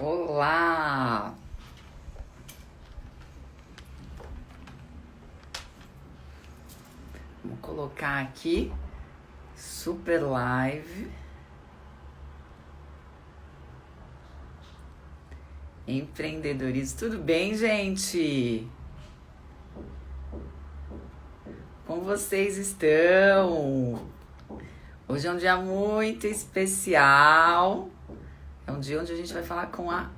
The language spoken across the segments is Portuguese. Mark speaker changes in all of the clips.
Speaker 1: Olá! Vamos colocar aqui super live. Empreendedorismo. Tudo bem, gente? Como vocês estão? Hoje é um dia muito especial. É um dia onde a gente vai falar com a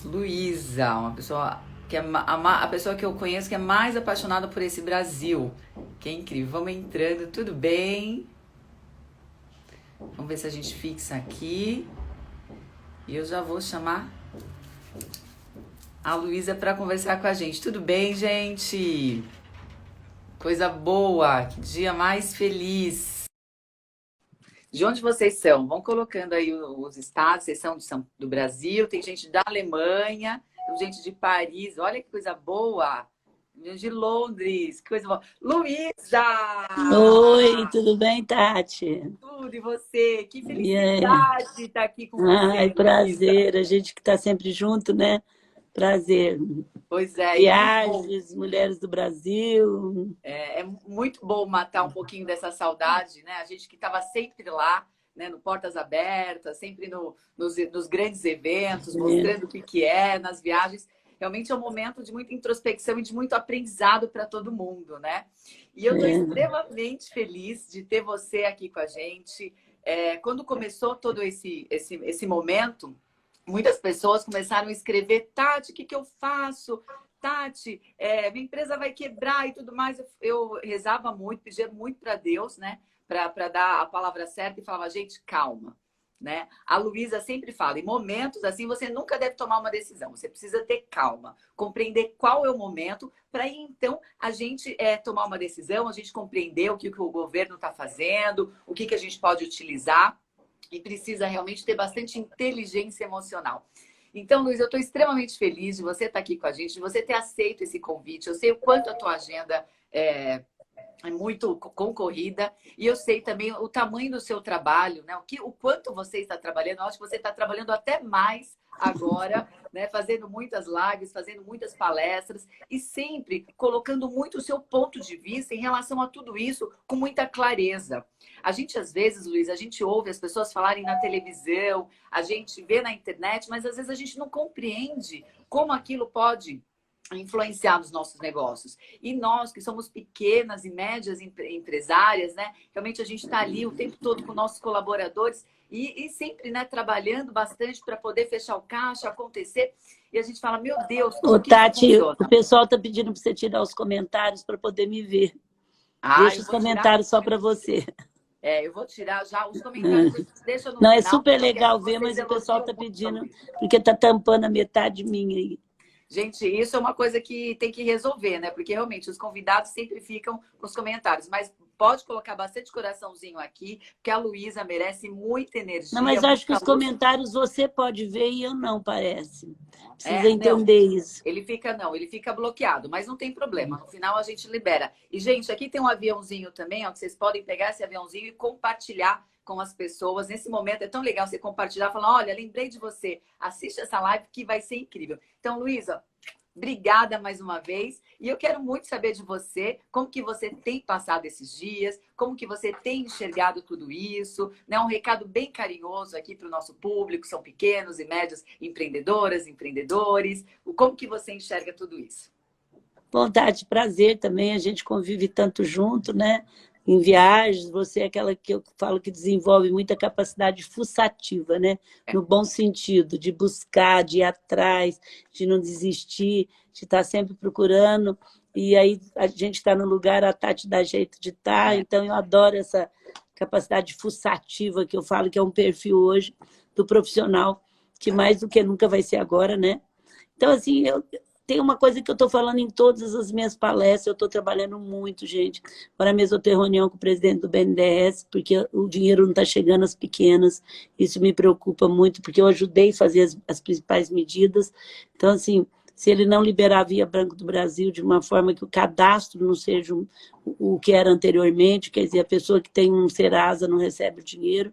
Speaker 1: Luísa, uma pessoa que é a pessoa que eu conheço que é mais apaixonada por esse Brasil. Que é incrível. Vamos entrando, tudo bem? Vamos ver se a gente fixa aqui. E eu já vou chamar a Luísa para conversar com a gente. Tudo bem, gente? Coisa boa, que dia mais feliz. De onde vocês são? Vão colocando aí os estados, vocês são do Brasil, tem gente da Alemanha, tem gente de Paris, olha que coisa boa. De Londres, que coisa boa. Luísa!
Speaker 2: Oi, tudo bem, Tati?
Speaker 1: Tudo, e você? Que
Speaker 2: E aí?
Speaker 1: felicidade estar aqui com
Speaker 2: Ai,
Speaker 1: você, Luísa.
Speaker 2: prazer, a gente que está sempre junto, né? Prazer.
Speaker 1: Pois é, e que bom.
Speaker 2: Viagens, mulheres do Brasil.
Speaker 1: É muito bom matar um pouquinho dessa saudade, né? A gente que estava sempre lá, né, no Portas Abertas, sempre nos grandes eventos, mostrando o que é, nas viagens. Realmente é um momento de muita introspecção e de muito aprendizado para todo mundo, né? E eu estou extremamente feliz de ter você aqui com a gente. Quando começou todo esse momento, muitas pessoas começaram a escrever: Tati, o que eu faço? Tati, minha empresa vai quebrar e tudo mais. Eu rezava muito, pedia muito para Deus, né? Para dar a palavra certa e falava: gente, calma. Né? A Luísa sempre fala: em momentos assim você nunca deve tomar uma decisão, você precisa ter calma, compreender qual é o momento, para aí então a gente tomar uma decisão, a gente compreender o que o governo está fazendo, o que a gente pode utilizar, e precisa realmente ter bastante inteligência emocional. Então, Luiz, eu estou extremamente feliz de você estar aqui com a gente, de você ter aceito esse convite. Eu sei o quanto a tua agenda é muito concorrida, e eu sei também o tamanho do seu trabalho, né? O quanto você está trabalhando. Eu acho que você está trabalhando até mais agora, né? Fazendo muitas lives, fazendo muitas palestras e sempre colocando muito o seu ponto de vista em relação a tudo isso com muita clareza. A gente, às vezes, Luiz, a gente ouve as pessoas falarem na televisão, a gente vê na internet, mas às vezes a gente não compreende como aquilo pode influenciar nos nossos negócios. E nós, que somos pequenas e médias empresárias, né? Realmente a gente está ali o tempo todo com nossos colaboradores e sempre, né, trabalhando bastante para poder fechar o caixa, acontecer. E a gente fala: meu Deus, como
Speaker 2: Ô,
Speaker 1: que isso
Speaker 2: Tati,
Speaker 1: funciona?
Speaker 2: o pessoal está pedindo para você tirar os comentários para poder me ver. Deixa
Speaker 1: Eu
Speaker 2: os
Speaker 1: vou tirar.
Speaker 2: comentários só para você.
Speaker 1: Eu vou tirar já os comentários, deixa no
Speaker 2: Não, é
Speaker 1: final,
Speaker 2: super
Speaker 1: porque eu quero
Speaker 2: legal
Speaker 1: que
Speaker 2: ver,
Speaker 1: vocês
Speaker 2: mas o pessoal
Speaker 1: elogiam
Speaker 2: está
Speaker 1: muito a
Speaker 2: pedindo,
Speaker 1: Luísa.
Speaker 2: porque está tampando a metade minha aí.
Speaker 1: Gente, isso é uma coisa que tem que resolver, né? Porque realmente os convidados sempre ficam nos comentários. Mas pode colocar bastante coraçãozinho aqui, porque a Luísa merece muita
Speaker 2: Não,
Speaker 1: energia,
Speaker 2: mas acho que
Speaker 1: muita
Speaker 2: os
Speaker 1: luz.
Speaker 2: comentários você pode ver e eu não, parece. Precisa
Speaker 1: Não,
Speaker 2: entender isso.
Speaker 1: ele fica bloqueado, mas não tem problema. No final a gente libera. E, gente, aqui tem um aviãozinho também, ó, que vocês podem pegar esse aviãozinho e compartilhar com as pessoas. Nesse momento é tão legal você compartilhar, falar: olha, lembrei de você, assiste essa live que vai ser incrível. Então, Luísa, obrigada mais uma vez. E eu quero muito saber de você, como que você tem passado esses dias, como que você tem enxergado tudo isso, né? Um recado bem carinhoso aqui para o nosso público, são pequenos e médios empreendedoras, empreendedores. Como que você enxerga tudo isso?
Speaker 2: Vontade, prazer também, a gente convive tanto junto, né? Em viagens, você é aquela que eu falo que desenvolve muita capacidade fuçativa, né? No bom sentido, de buscar, de ir atrás, de não desistir, de estar sempre procurando. E aí a gente está no lugar, a Tati dá jeito de estar, então eu adoro essa capacidade fuçativa que eu falo que é um perfil hoje do profissional, que mais do que nunca vai ser agora, né? Então, assim, tem uma coisa que eu estou falando em todas as minhas palestras, eu estou trabalhando muito, gente. Agora mesmo eu tenho reunião com o presidente do BNDES, porque o dinheiro não está chegando às pequenas. Isso me preocupa muito, porque eu ajudei a fazer as principais medidas. Então, assim, se ele não liberar a Via Banco do Brasil de uma forma que o cadastro não seja o que era anteriormente, quer dizer, a pessoa que tem um Serasa não recebe o dinheiro.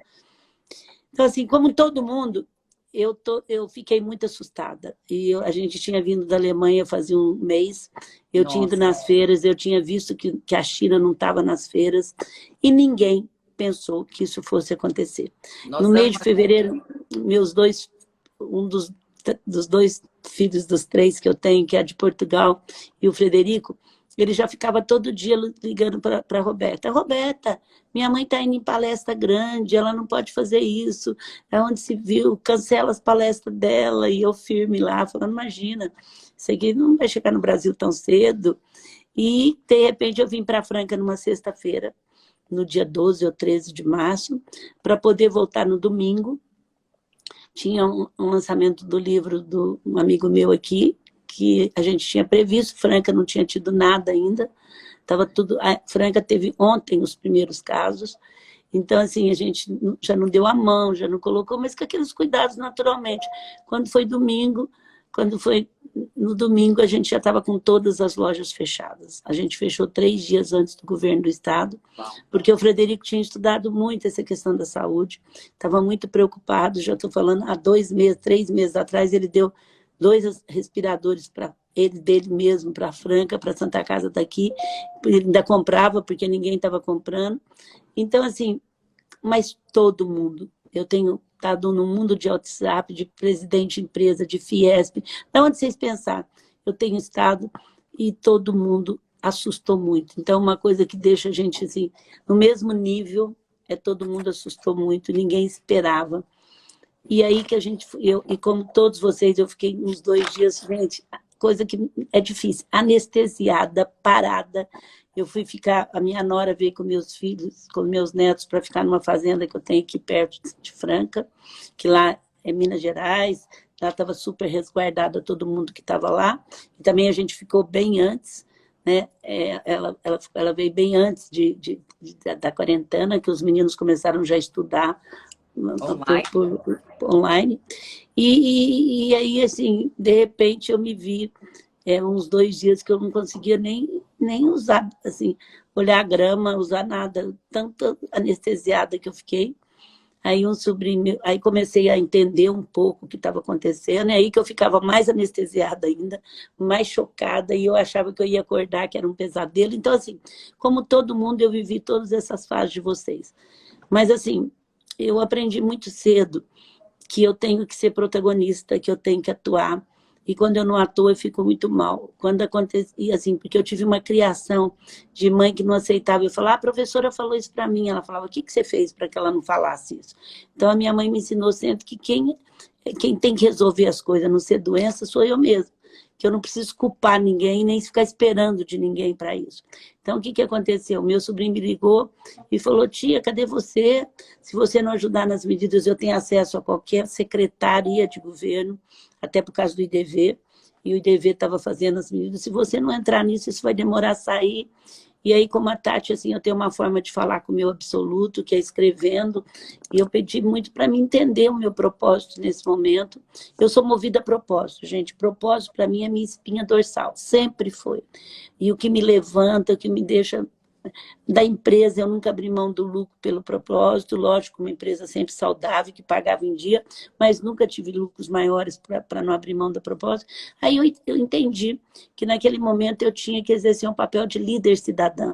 Speaker 2: Então, assim, como todo mundo, eu fiquei muito assustada. A gente tinha vindo da Alemanha fazia um mês, eu tinha ido
Speaker 1: Nossa,
Speaker 2: nas feiras, eu tinha visto que a China não estava nas feiras, e ninguém pensou que isso fosse acontecer.
Speaker 1: nós
Speaker 2: No mês
Speaker 1: estamos...
Speaker 2: de fevereiro, um dos dois filhos dos três que eu tenho, que é de Portugal, e o Frederico, ele já ficava todo dia ligando para a Roberta. Roberta, minha mãe está indo em palestra grande, ela não pode fazer isso. É onde se viu, cancela as palestras dela. E eu firme lá, falando, imagina, isso aqui não vai chegar no Brasil tão cedo. E, de repente, eu vim para Franca numa sexta-feira, no dia 12 ou 13 de março, para poder voltar no domingo. Tinha um lançamento do livro de um amigo meu aqui, que a gente tinha previsto, Franca não tinha tido nada ainda, estava tudo. A Franca teve ontem os primeiros casos, então assim, a gente já não deu a mão, já não colocou, mas com aqueles cuidados naturalmente. Quando foi no domingo, a gente já estava com todas as lojas fechadas. A gente fechou 3 dias antes do governo do estado, porque o Frederico tinha estudado muito essa questão da saúde, estava muito preocupado, já estou falando, há 2 meses, 3 meses atrás, ele deu 2 respiradores para ele dele mesmo, para Franca, para Santa Casa daqui, ele ainda comprava, porque ninguém estava comprando. Então, assim, mas todo mundo, eu tenho estado no mundo de WhatsApp, de presidente de empresa, de Fiesp, de onde vocês pensar, eu tenho estado e todo mundo assustou muito. Então, uma coisa que deixa a gente assim, no mesmo nível, todo mundo assustou muito, ninguém esperava. E aí que e como todos vocês, eu fiquei uns 2 dias, gente, coisa que é difícil, anestesiada, parada. Eu fui ficar, a minha nora veio com meus filhos, com meus netos, para ficar numa fazenda que eu tenho aqui perto de Franca, que lá é Minas Gerais, lá estava super resguardada todo mundo que estava lá, e também a gente ficou bem antes, né? Ela veio bem antes da quarentena, que os meninos começaram já a estudar online. E aí, assim, de repente eu me vi uns 2 dias que eu não conseguia nem usar, assim, olhar a grama, usar nada, tanto anestesiada que eu fiquei. Aí um sobrinho meu, aí comecei a entender um pouco o que estava acontecendo, e aí que eu ficava mais anestesiada ainda, mais chocada, e eu achava que eu ia acordar, que era um pesadelo. Então, assim, como todo mundo, eu vivi todas essas fases de vocês. Mas, assim, eu aprendi muito cedo que eu tenho que ser protagonista, que eu tenho que atuar. E quando eu não atuo, eu fico muito mal. Quando acontecia assim, porque eu tive uma criação de mãe que não aceitava. Eu falava, a professora falou isso para mim. Ela falava, o que você fez para que ela não falasse isso? Então, a minha mãe me ensinou sempre que quem tem que resolver as coisas, não ser doença, sou eu mesma. Que eu não preciso culpar ninguém, nem ficar esperando de ninguém para isso. Então, o que aconteceu? Meu sobrinho me ligou e falou, tia, cadê você? Se você não ajudar nas medidas, eu tenho acesso a qualquer secretaria de governo, até por causa do IDV, e o IDV estava fazendo as medidas. Se você não entrar nisso, isso vai demorar a sair. E aí, como a Tati, assim, eu tenho uma forma de falar com o meu absoluto, que é escrevendo, e eu pedi muito para me entender o meu propósito nesse momento. Eu sou movida a propósito, gente. Propósito, para mim, é minha espinha dorsal, sempre foi. E o que me levanta, o que me deixa... Da empresa, eu nunca abri mão do lucro pelo propósito, lógico, uma empresa sempre saudável, que pagava em dia, mas nunca tive lucros maiores para não abrir mão do propósito. Aí eu entendi que naquele momento eu tinha que exercer um papel de líder cidadã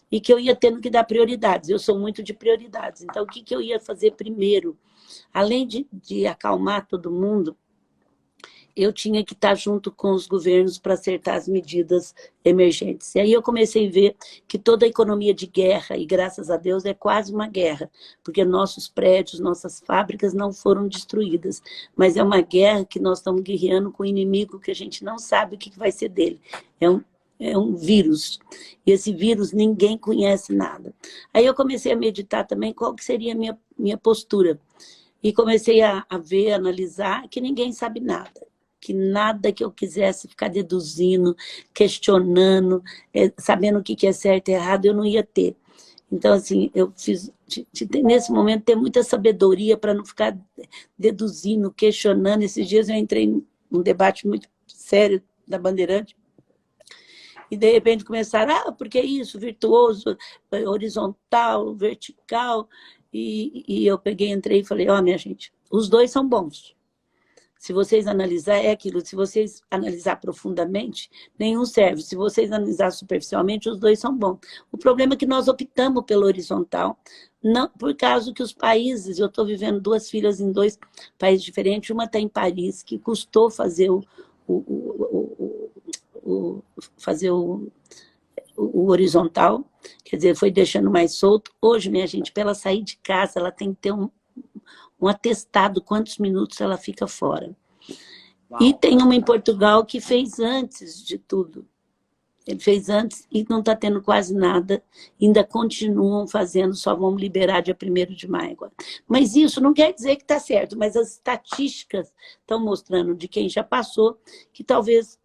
Speaker 2: e que eu ia tendo que dar prioridades. Eu sou muito de prioridades. Então, o que eu ia fazer primeiro? Além de acalmar todo mundo, eu tinha que estar junto com os governos para acertar as medidas emergentes. E aí eu comecei a ver que toda a economia de guerra, e graças a Deus é quase uma guerra, porque nossos prédios, nossas fábricas não foram destruídas, mas é uma guerra que nós estamos guerreando com um inimigo que a gente não sabe o que vai ser dele. É um vírus, e esse vírus ninguém conhece nada. Aí eu comecei a meditar também qual que seria a minha postura, e comecei a ver, a analisar, que ninguém sabe nada. Que nada que eu quisesse ficar deduzindo, questionando, sabendo o que é certo e errado, eu não ia ter. Então, assim, eu fiz, nesse momento, ter muita sabedoria para não ficar deduzindo, questionando. Esses dias eu entrei num debate muito sério da Bandeirante, e de repente começaram, porque é isso, virtuoso, horizontal, vertical, e eu peguei, entrei e falei, minha gente, os dois são bons. Se vocês analisar, é aquilo. Se vocês analisar profundamente, nenhum serve. Se vocês analisar superficialmente, os dois são bons. O problema é que nós optamos pelo horizontal, não, por causa que os países, eu estou vivendo 2 filhas em 2 países diferentes, uma está em Paris, que custou fazer fazer o horizontal, quer dizer, foi deixando mais solto. Hoje, minha gente, para ela sair de casa, ela tem que ter um atestado quantos minutos ela fica fora. Uau. E tem uma em Portugal que fez antes de tudo. Ele fez antes e não está tendo quase nada, ainda continuam fazendo, só vão liberar dia 1º de maio agora. Mas isso não quer dizer que está certo, mas as estatísticas estão mostrando de quem já passou que talvez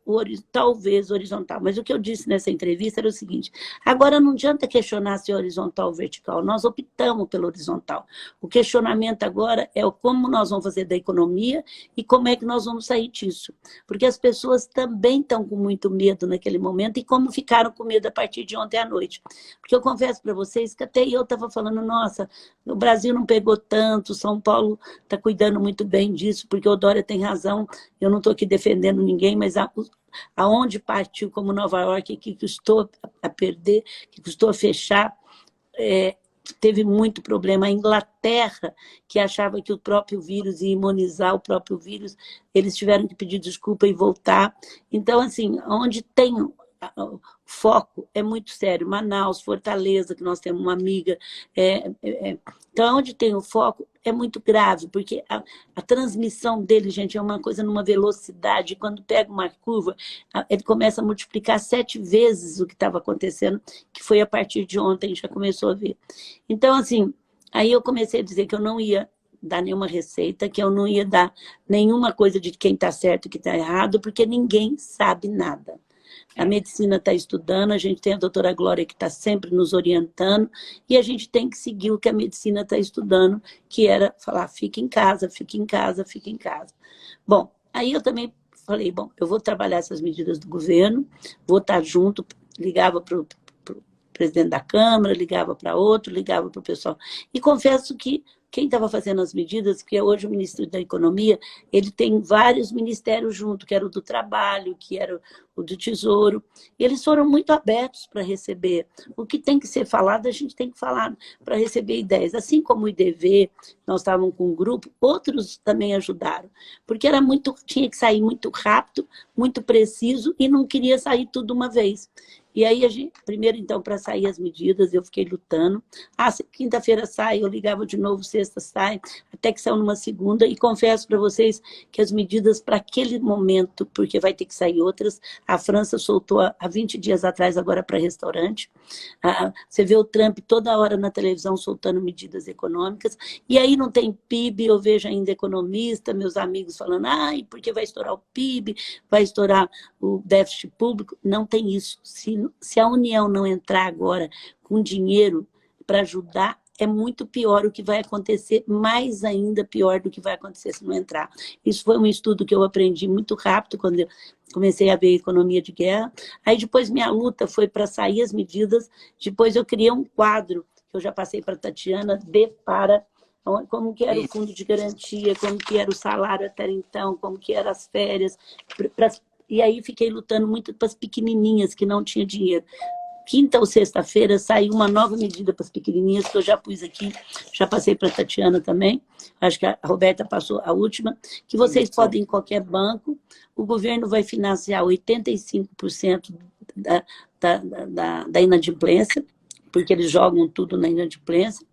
Speaker 2: horizontal. Mas o que eu disse nessa entrevista era o seguinte, agora não adianta questionar se é horizontal ou vertical, nós optamos pelo horizontal. O questionamento agora é como nós vamos fazer da economia e como é que nós vamos sair disso. Porque as pessoas também estão com muito medo naquele momento e como ficaram com medo a partir de ontem à noite. Porque eu confesso para vocês que até eu estava falando, nossa, o Brasil não pegou tanto, São Paulo está cuidando muito bem disso, porque o Dória tem razão, eu não estou aqui defendendo ninguém, mas aonde partiu, como Nova York, que custou a perder, que custou a fechar, teve muito problema. A Inglaterra, que achava que o próprio vírus ia imunizar o próprio vírus, eles tiveram que pedir desculpa e voltar. Então, assim, onde tem o foco é muito sério. Manaus, Fortaleza, que nós temos uma amiga. Então, onde tem o foco é muito grave, porque a transmissão dele, gente, é uma coisa numa velocidade. Quando pega uma curva, ele começa a multiplicar 7 vezes o que estava acontecendo, que foi a partir de ontem, já começou a ver. Então, assim, aí eu comecei a dizer que eu não ia dar nenhuma receita, que eu não ia dar nenhuma coisa de quem está certo e quem está errado, porque ninguém sabe nada. A medicina está estudando, a gente tem a doutora Glória que está sempre nos orientando, e a gente tem que seguir o que a medicina está estudando, que era falar, fique em casa, fique em casa, fique em casa. Bom, aí eu também falei, bom, eu vou trabalhar essas medidas do governo, vou estar junto, ligava para o presidente da Câmara, ligava para outro, ligava para o pessoal. E confesso que quem estava fazendo as medidas, que é hoje o Ministro da Economia, ele tem vários ministérios junto, que era o do Trabalho, que era o do Tesouro, e eles foram muito abertos para receber. O que tem que ser falado, a gente tem que falar para receber ideias. Assim como o IDV, nós estávamos com um grupo, outros também ajudaram, porque era tinha que sair muito rápido, muito preciso, e não queria sair tudo uma vez. E aí, primeiro, então, para sair as medidas, eu fiquei lutando. Quinta-feira sai, eu ligava de novo, sexta sai, até que saiu numa segunda. E confesso para vocês que as medidas para aquele momento, porque vai ter que sair outras, a França soltou há 20 dias atrás agora para restaurante. Você vê o Trump toda hora na televisão soltando medidas econômicas. E aí não tem PIB, eu vejo ainda economista, meus amigos falando, porque vai estourar o PIB, vai estourar o déficit público. Não tem isso. Se a União não entrar agora com dinheiro para ajudar, é muito pior o que vai acontecer, mais ainda pior do que vai acontecer se não entrar. Isso foi um estudo que eu aprendi muito rápido quando eu comecei a ver economia de guerra. Aí depois minha luta foi para sair as medidas, depois eu criei um quadro, que eu já passei para a Tatiana, como que era o fundo de garantia, como que era o salário até então, como que eram as férias, e aí fiquei lutando muito para as pequenininhas que não tinham dinheiro. Quinta ou sexta-feira saiu uma nova medida para as pequenininhas, que eu já pus aqui, já passei para a Tatiana também, acho que a Roberta passou a última, que vocês podem ir em qualquer banco, o governo vai financiar 85% da inadimplência, porque eles jogam tudo na inadimplência,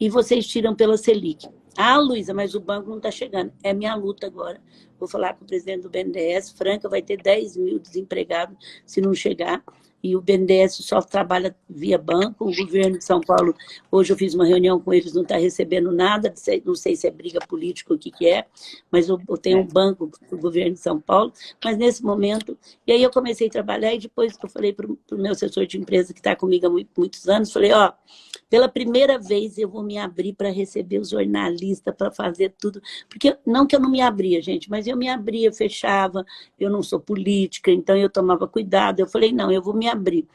Speaker 2: e vocês tiram pela Selic. Luísa, mas o banco não está chegando. É minha luta agora. Vou falar com o presidente do BNDES. Franca vai ter 10 mil desempregados se não chegar. E o BNDES só trabalha via banco. O governo de São Paulo, hoje eu fiz uma reunião com eles, não está recebendo nada. Não sei se é briga política ou o que é, mas eu tenho um banco do governo de São Paulo. Mas nesse momento... E aí eu comecei a trabalhar e depois eu falei para o meu assessor de empresa, que está comigo há muitos anos, falei, pela primeira vez eu vou me abrir para receber os jornalistas, para fazer tudo. Porque não que eu não me abria, gente, mas eu me abria, fechava, eu não sou política, então eu tomava cuidado. Eu falei, não, eu vou me abrir.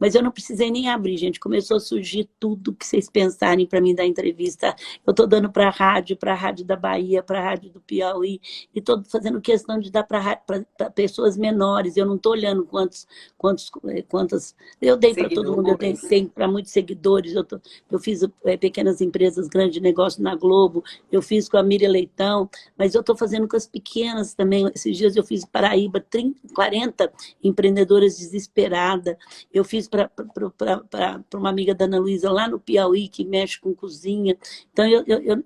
Speaker 2: Mas eu não precisei nem abrir, gente. Começou a surgir tudo que vocês pensarem para mim dar entrevista. Eu estou dando para a Rádio da Bahia, para a Rádio do Piauí, e estou fazendo questão de dar para pessoas menores. Eu não estou olhando quantas... Eu dei para todo mundo, eu dei para muitos seguidores. Eu fiz pequenas empresas, grande negócio na Globo, eu fiz com a Miriam Leitão, mas eu estou fazendo com as pequenas também. Esses dias eu fiz Paraíba, 40 empreendedoras desesperadas. Eu fiz para uma amiga da Ana Luísa lá no Piauí, que mexe com cozinha. Então,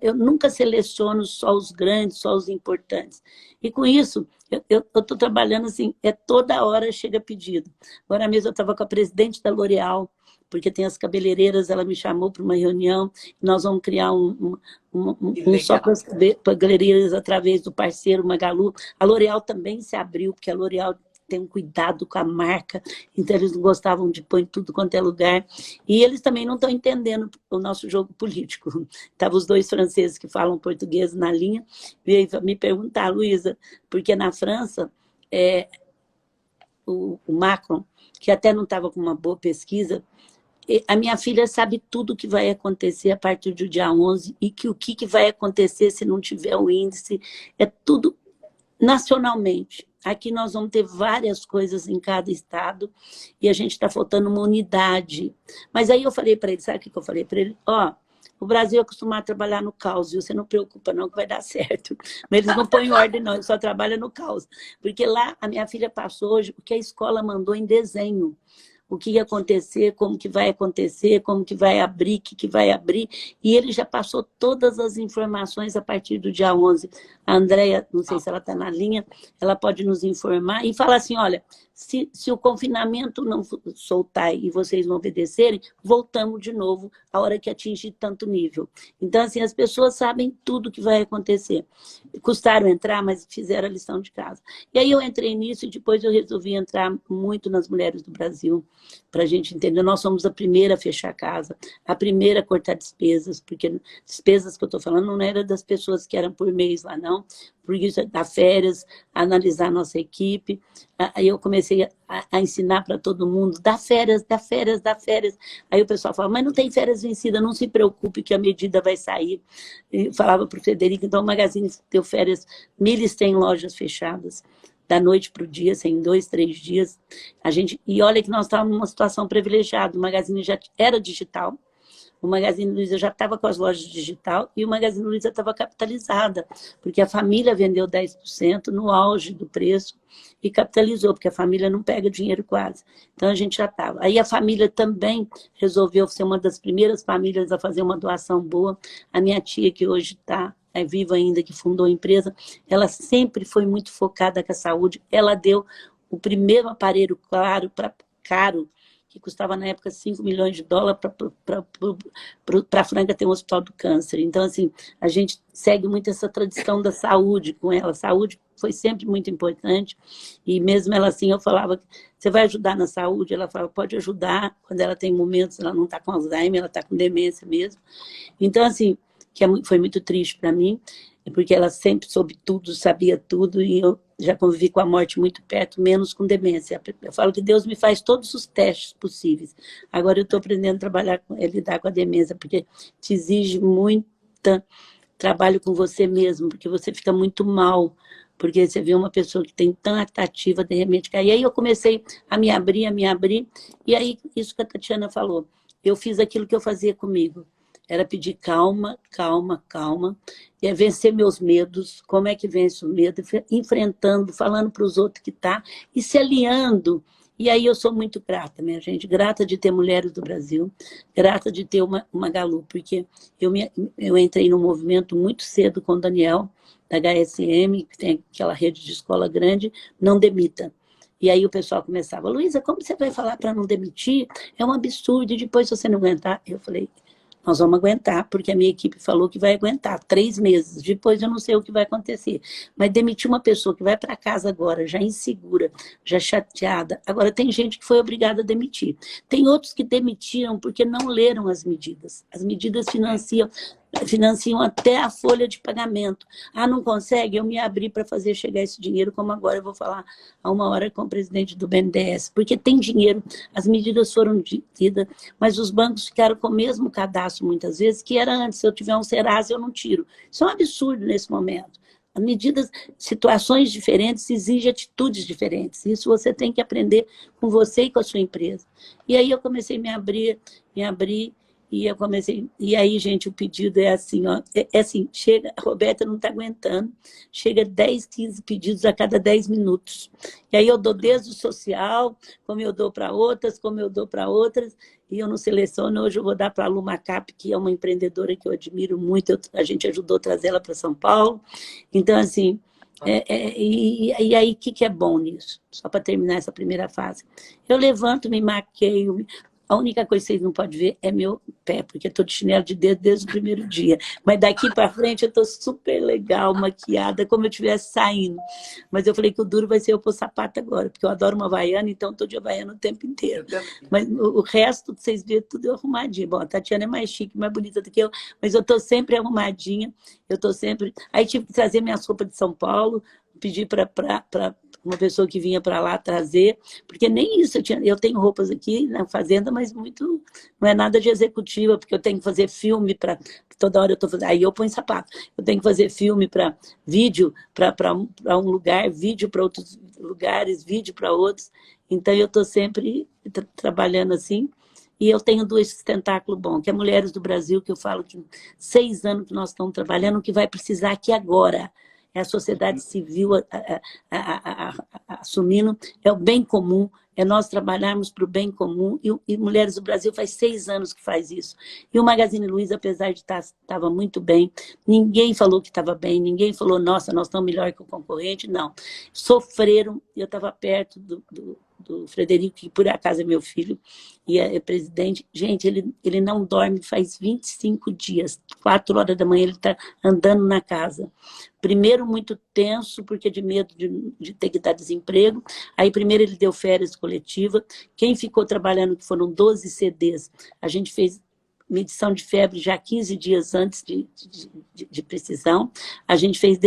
Speaker 2: eu nunca seleciono só os grandes, só os importantes. E com isso, eu estou trabalhando assim, toda hora chega pedido. Agora mesmo eu estava com a presidente da L'Oréal, porque tem as cabeleireiras, ela me chamou para uma reunião, nós vamos criar um só para as cabeleireiras através do parceiro Magalu. A L'Oréal também se abriu, porque a L'Oréal tem um cuidado com a marca, então eles não gostavam de pôr em tudo quanto é lugar. E eles também não estão entendendo o nosso jogo político. Estavam os dois franceses que falam português na linha, veio me perguntar, Luísa, porque na França, o Macron, que até não estava com uma boa pesquisa, a minha filha sabe tudo o que vai acontecer a partir do dia 11 e que o que vai acontecer se não tiver o índice, é tudo nacionalmente. Aqui nós vamos ter várias coisas em cada estado e a gente está faltando uma unidade. Mas aí eu falei para ele, sabe o que eu falei para ele? O Brasil é acostumado a trabalhar no caos, e você não preocupa não que vai dar certo. Mas eles não põem ordem não, eles só trabalham no caos. Porque lá a minha filha passou hoje o que a escola mandou em desenho. O que ia acontecer, como que vai acontecer, como que vai abrir, o que vai abrir. E ele já passou todas as informações a partir do dia 11. A Andréia, não sei se ela está na linha, ela pode nos informar e falar assim, olha, se o confinamento não soltar e vocês não obedecerem, voltamos de novo a hora que atingir tanto nível. Então, assim, as pessoas sabem tudo que vai acontecer. Custaram entrar, mas fizeram a lição de casa. E aí eu entrei nisso e depois eu resolvi entrar muito nas mulheres do Brasil, para a gente entender. Nós somos a primeira a fechar a casa, a primeira a cortar despesas, porque despesas que eu estou falando não era das pessoas que eram por mês lá, não. Por isso, dar férias, analisar a nossa equipe. Aí eu comecei a ensinar para todo mundo, dá férias, dá férias, dá férias. Aí o pessoal falava, mas não tem férias vencidas, não se preocupe que a medida vai sair. Eu falava para o Frederico, então o Magazine deu férias, 1.100 lojas fechadas, da noite para o dia, assim, 2, 3 dias. E olha que nós estávamos numa situação privilegiada, o Magazine já era digital, o Magazine Luiza já estava com as lojas digital e o Magazine Luiza estava capitalizada, porque a família vendeu 10% no auge do preço e capitalizou, porque a família não pega dinheiro quase. Então a gente já estava. Aí a família também resolveu ser uma das primeiras famílias a fazer uma doação boa. A minha tia, que hoje está viva ainda, que fundou a empresa, ela sempre foi muito focada com a saúde. Ela deu o primeiro aparelho caro, que custava na época $5 milhões para a Franca ter um hospital do câncer. Então, assim, a gente segue muito essa tradição da saúde com ela. A saúde foi sempre muito importante. E mesmo ela assim, eu falava, você vai ajudar na saúde? Ela falava, pode ajudar. Quando ela tem momentos, ela não está com Alzheimer, ela está com demência mesmo. Então, assim, foi muito triste para mim, porque ela sempre soube tudo, sabia tudo, e eu já convivi com a morte muito perto, menos com demência. Eu falo que Deus me faz todos os testes possíveis. Agora eu estou aprendendo a trabalhar, lidar com a demência, porque te exige muito trabalho com você mesmo, porque você fica muito mal, porque você vê uma pessoa que tem tão atrativa, de repente, e aí eu comecei a me abrir, e aí isso que a Tatiana falou, eu fiz aquilo que eu fazia comigo, era pedir calma, calma, calma, e é vencer meus medos. Como é que vence o medo? Enfrentando, falando para os outros que tá, e se alinhando. E aí eu sou muito grata, minha gente, grata de ter mulheres do Brasil, grata de ter uma Magalu, porque eu entrei num movimento muito cedo com o Daniel, da HSM, que tem aquela rede de escola grande, não demita. E aí o pessoal começava, Luísa, como você vai falar para não demitir? É um absurdo, e depois você não aguentar. Eu falei, nós vamos aguentar, porque a minha equipe falou que vai aguentar 3 meses. Depois eu não sei o que vai acontecer. Mas demitir uma pessoa que vai para casa agora, já insegura, já chateada. Agora, tem gente que foi obrigada a demitir. Tem outros que demitiram porque não leram as medidas. As medidas financiam. financiam até a folha de pagamento. Ah, não consegue? Eu me abri para fazer chegar esse dinheiro, como agora eu vou falar há uma hora com o presidente do BNDES, porque tem dinheiro, as medidas foram tidas, mas os bancos ficaram com o mesmo cadastro, muitas vezes, que era antes. Se eu tiver um Serasa, eu não tiro. Isso é um absurdo nesse momento. As medidas, situações diferentes exigem atitudes diferentes. Isso você tem que aprender com você e com a sua empresa. E aí eu comecei a me abrir, e eu comecei. E aí, gente, o pedido é assim, ó. É assim, chega, a Roberta não está aguentando, chega 10, 15 pedidos a cada 10 minutos. E aí eu dou desde o social, como eu dou para outras, e eu não seleciono. Hoje eu vou dar para a Lu Macap, que é uma empreendedora que eu admiro muito, a gente ajudou a trazer ela para São Paulo. Então, assim, e aí, o que é bom nisso? Só para terminar essa primeira fase. Eu levanto, me maqueio. A única coisa que vocês não podem ver é meu pé, porque eu estou de chinelo de dedo desde o primeiro dia. Mas daqui para frente eu estou super legal, maquiada, como eu estivesse saindo. Mas eu falei que o duro vai ser eu pôr sapato agora, porque eu adoro uma havaiana, então estou de havaiana o tempo inteiro. Mas o resto, vocês viram, tudo arrumadinho. Bom, a Tatiana é mais chique, mais bonita do que eu, mas eu estou sempre arrumadinha, eu estou sempre... Aí tive que trazer minhas roupas de São Paulo, pedi para uma pessoa que vinha para lá trazer, porque nem isso eu tenho roupas aqui na fazenda, mas muito não é nada de executiva, porque eu tenho que fazer filme para toda hora eu estou fazendo, aí eu ponho sapato, eu tenho que fazer filme para vídeo para um lugar, vídeo para outros lugares, vídeo para outros, então eu estou sempre trabalhando assim. E eu tenho dois tentáculos bons, que é Mulheres do Brasil, que eu falo que 6 anos que nós estamos trabalhando, que vai precisar aqui agora. É a sociedade civil assumindo, é o bem comum, é nós trabalharmos para o bem comum, e Mulheres do Brasil faz 6 anos que faz isso. E o Magazine Luiza, apesar de estava muito bem, ninguém falou que estava bem, ninguém falou, nossa, nós estamos melhor que o concorrente, não. Sofreram, eu estava perto do Frederico, que por acaso é meu filho, e é presidente. Gente, ele não dorme faz 25 dias, 4 horas da manhã ele está andando na casa. Primeiro muito tenso, porque de medo de ter que dar desemprego. Aí primeiro ele deu férias coletiva. Quem ficou trabalhando, que foram 12 CDs, a gente fez medição de febre já 15 dias antes de precisão. A gente fez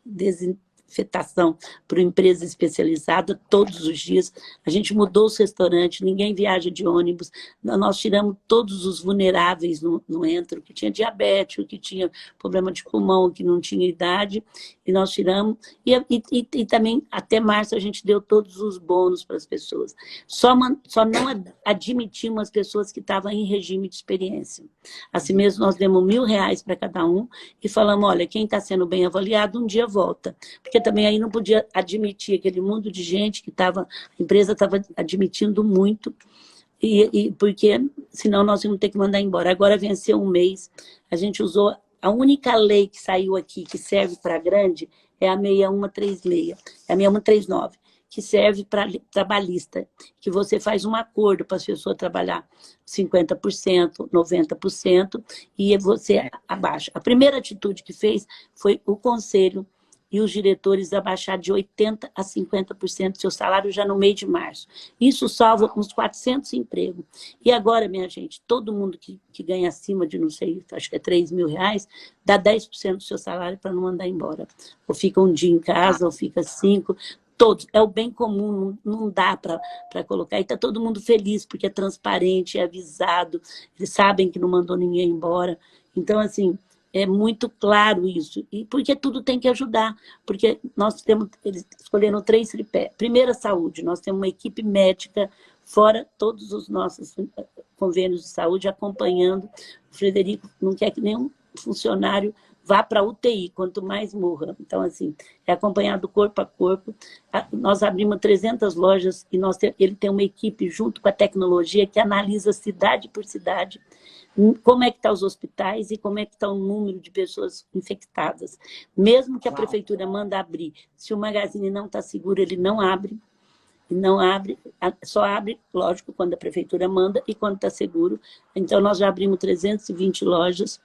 Speaker 2: desinfetação para uma empresa especializada todos os dias. A gente mudou os restaurantes, ninguém viaja de ônibus. Nós tiramos todos os vulneráveis no entro, que tinha diabetes, que tinha problema de pulmão, que não tinha idade, e nós tiramos. E também, até março, a gente deu todos os bônus para as pessoas. Só não admitimos as pessoas que estavam em regime de experiência. Assim mesmo, nós demos R$1.000 para cada um e falamos, olha, quem está sendo bem avaliado, um dia volta. Porque também aí não podia admitir aquele mundo de gente que a empresa estava admitindo muito, porque senão nós íamos ter que mandar embora. Agora venceu um mês, a gente usou, a única lei que saiu aqui, que serve para grande, é a 6136, é a 6139, que serve para trabalhista, que você faz um acordo para as pessoas trabalhar 50%, 90%, e você abaixa. A primeira atitude que fez foi o conselho e os diretores abaixar de 80% a 50% do seu salário já no mês de março. Isso salva uns 400 empregos. E agora, minha gente, todo mundo que ganha acima de, não sei, acho que é R$3.000, dá 10% do seu salário para não mandar embora. Ou fica um dia em casa, ou fica 5, todos. É o bem comum, não dá para colocar. E está todo mundo feliz, porque é transparente, é avisado, eles sabem que não mandou ninguém embora. Então, assim, é muito claro isso. E porque tudo tem que ajudar. Porque nós temos, eles escolheram 3 tripés. Primeiro, a saúde. Nós temos uma equipe médica, fora todos os nossos convênios de saúde, acompanhando. O Frederico não quer que nenhum funcionário vá para a UTI, quanto mais morra. Então, assim, é acompanhado corpo a corpo. Nós abrimos 300 lojas e ele tem uma equipe junto com a tecnologia que analisa cidade por cidade, como é que estão os hospitais e como é que está o número de pessoas infectadas. Mesmo que a prefeitura manda abrir, se o Magazine não está seguro, ele não abre. Não abre, só abre, lógico, quando a prefeitura manda e quando está seguro. Então, nós já abrimos 320 lojas.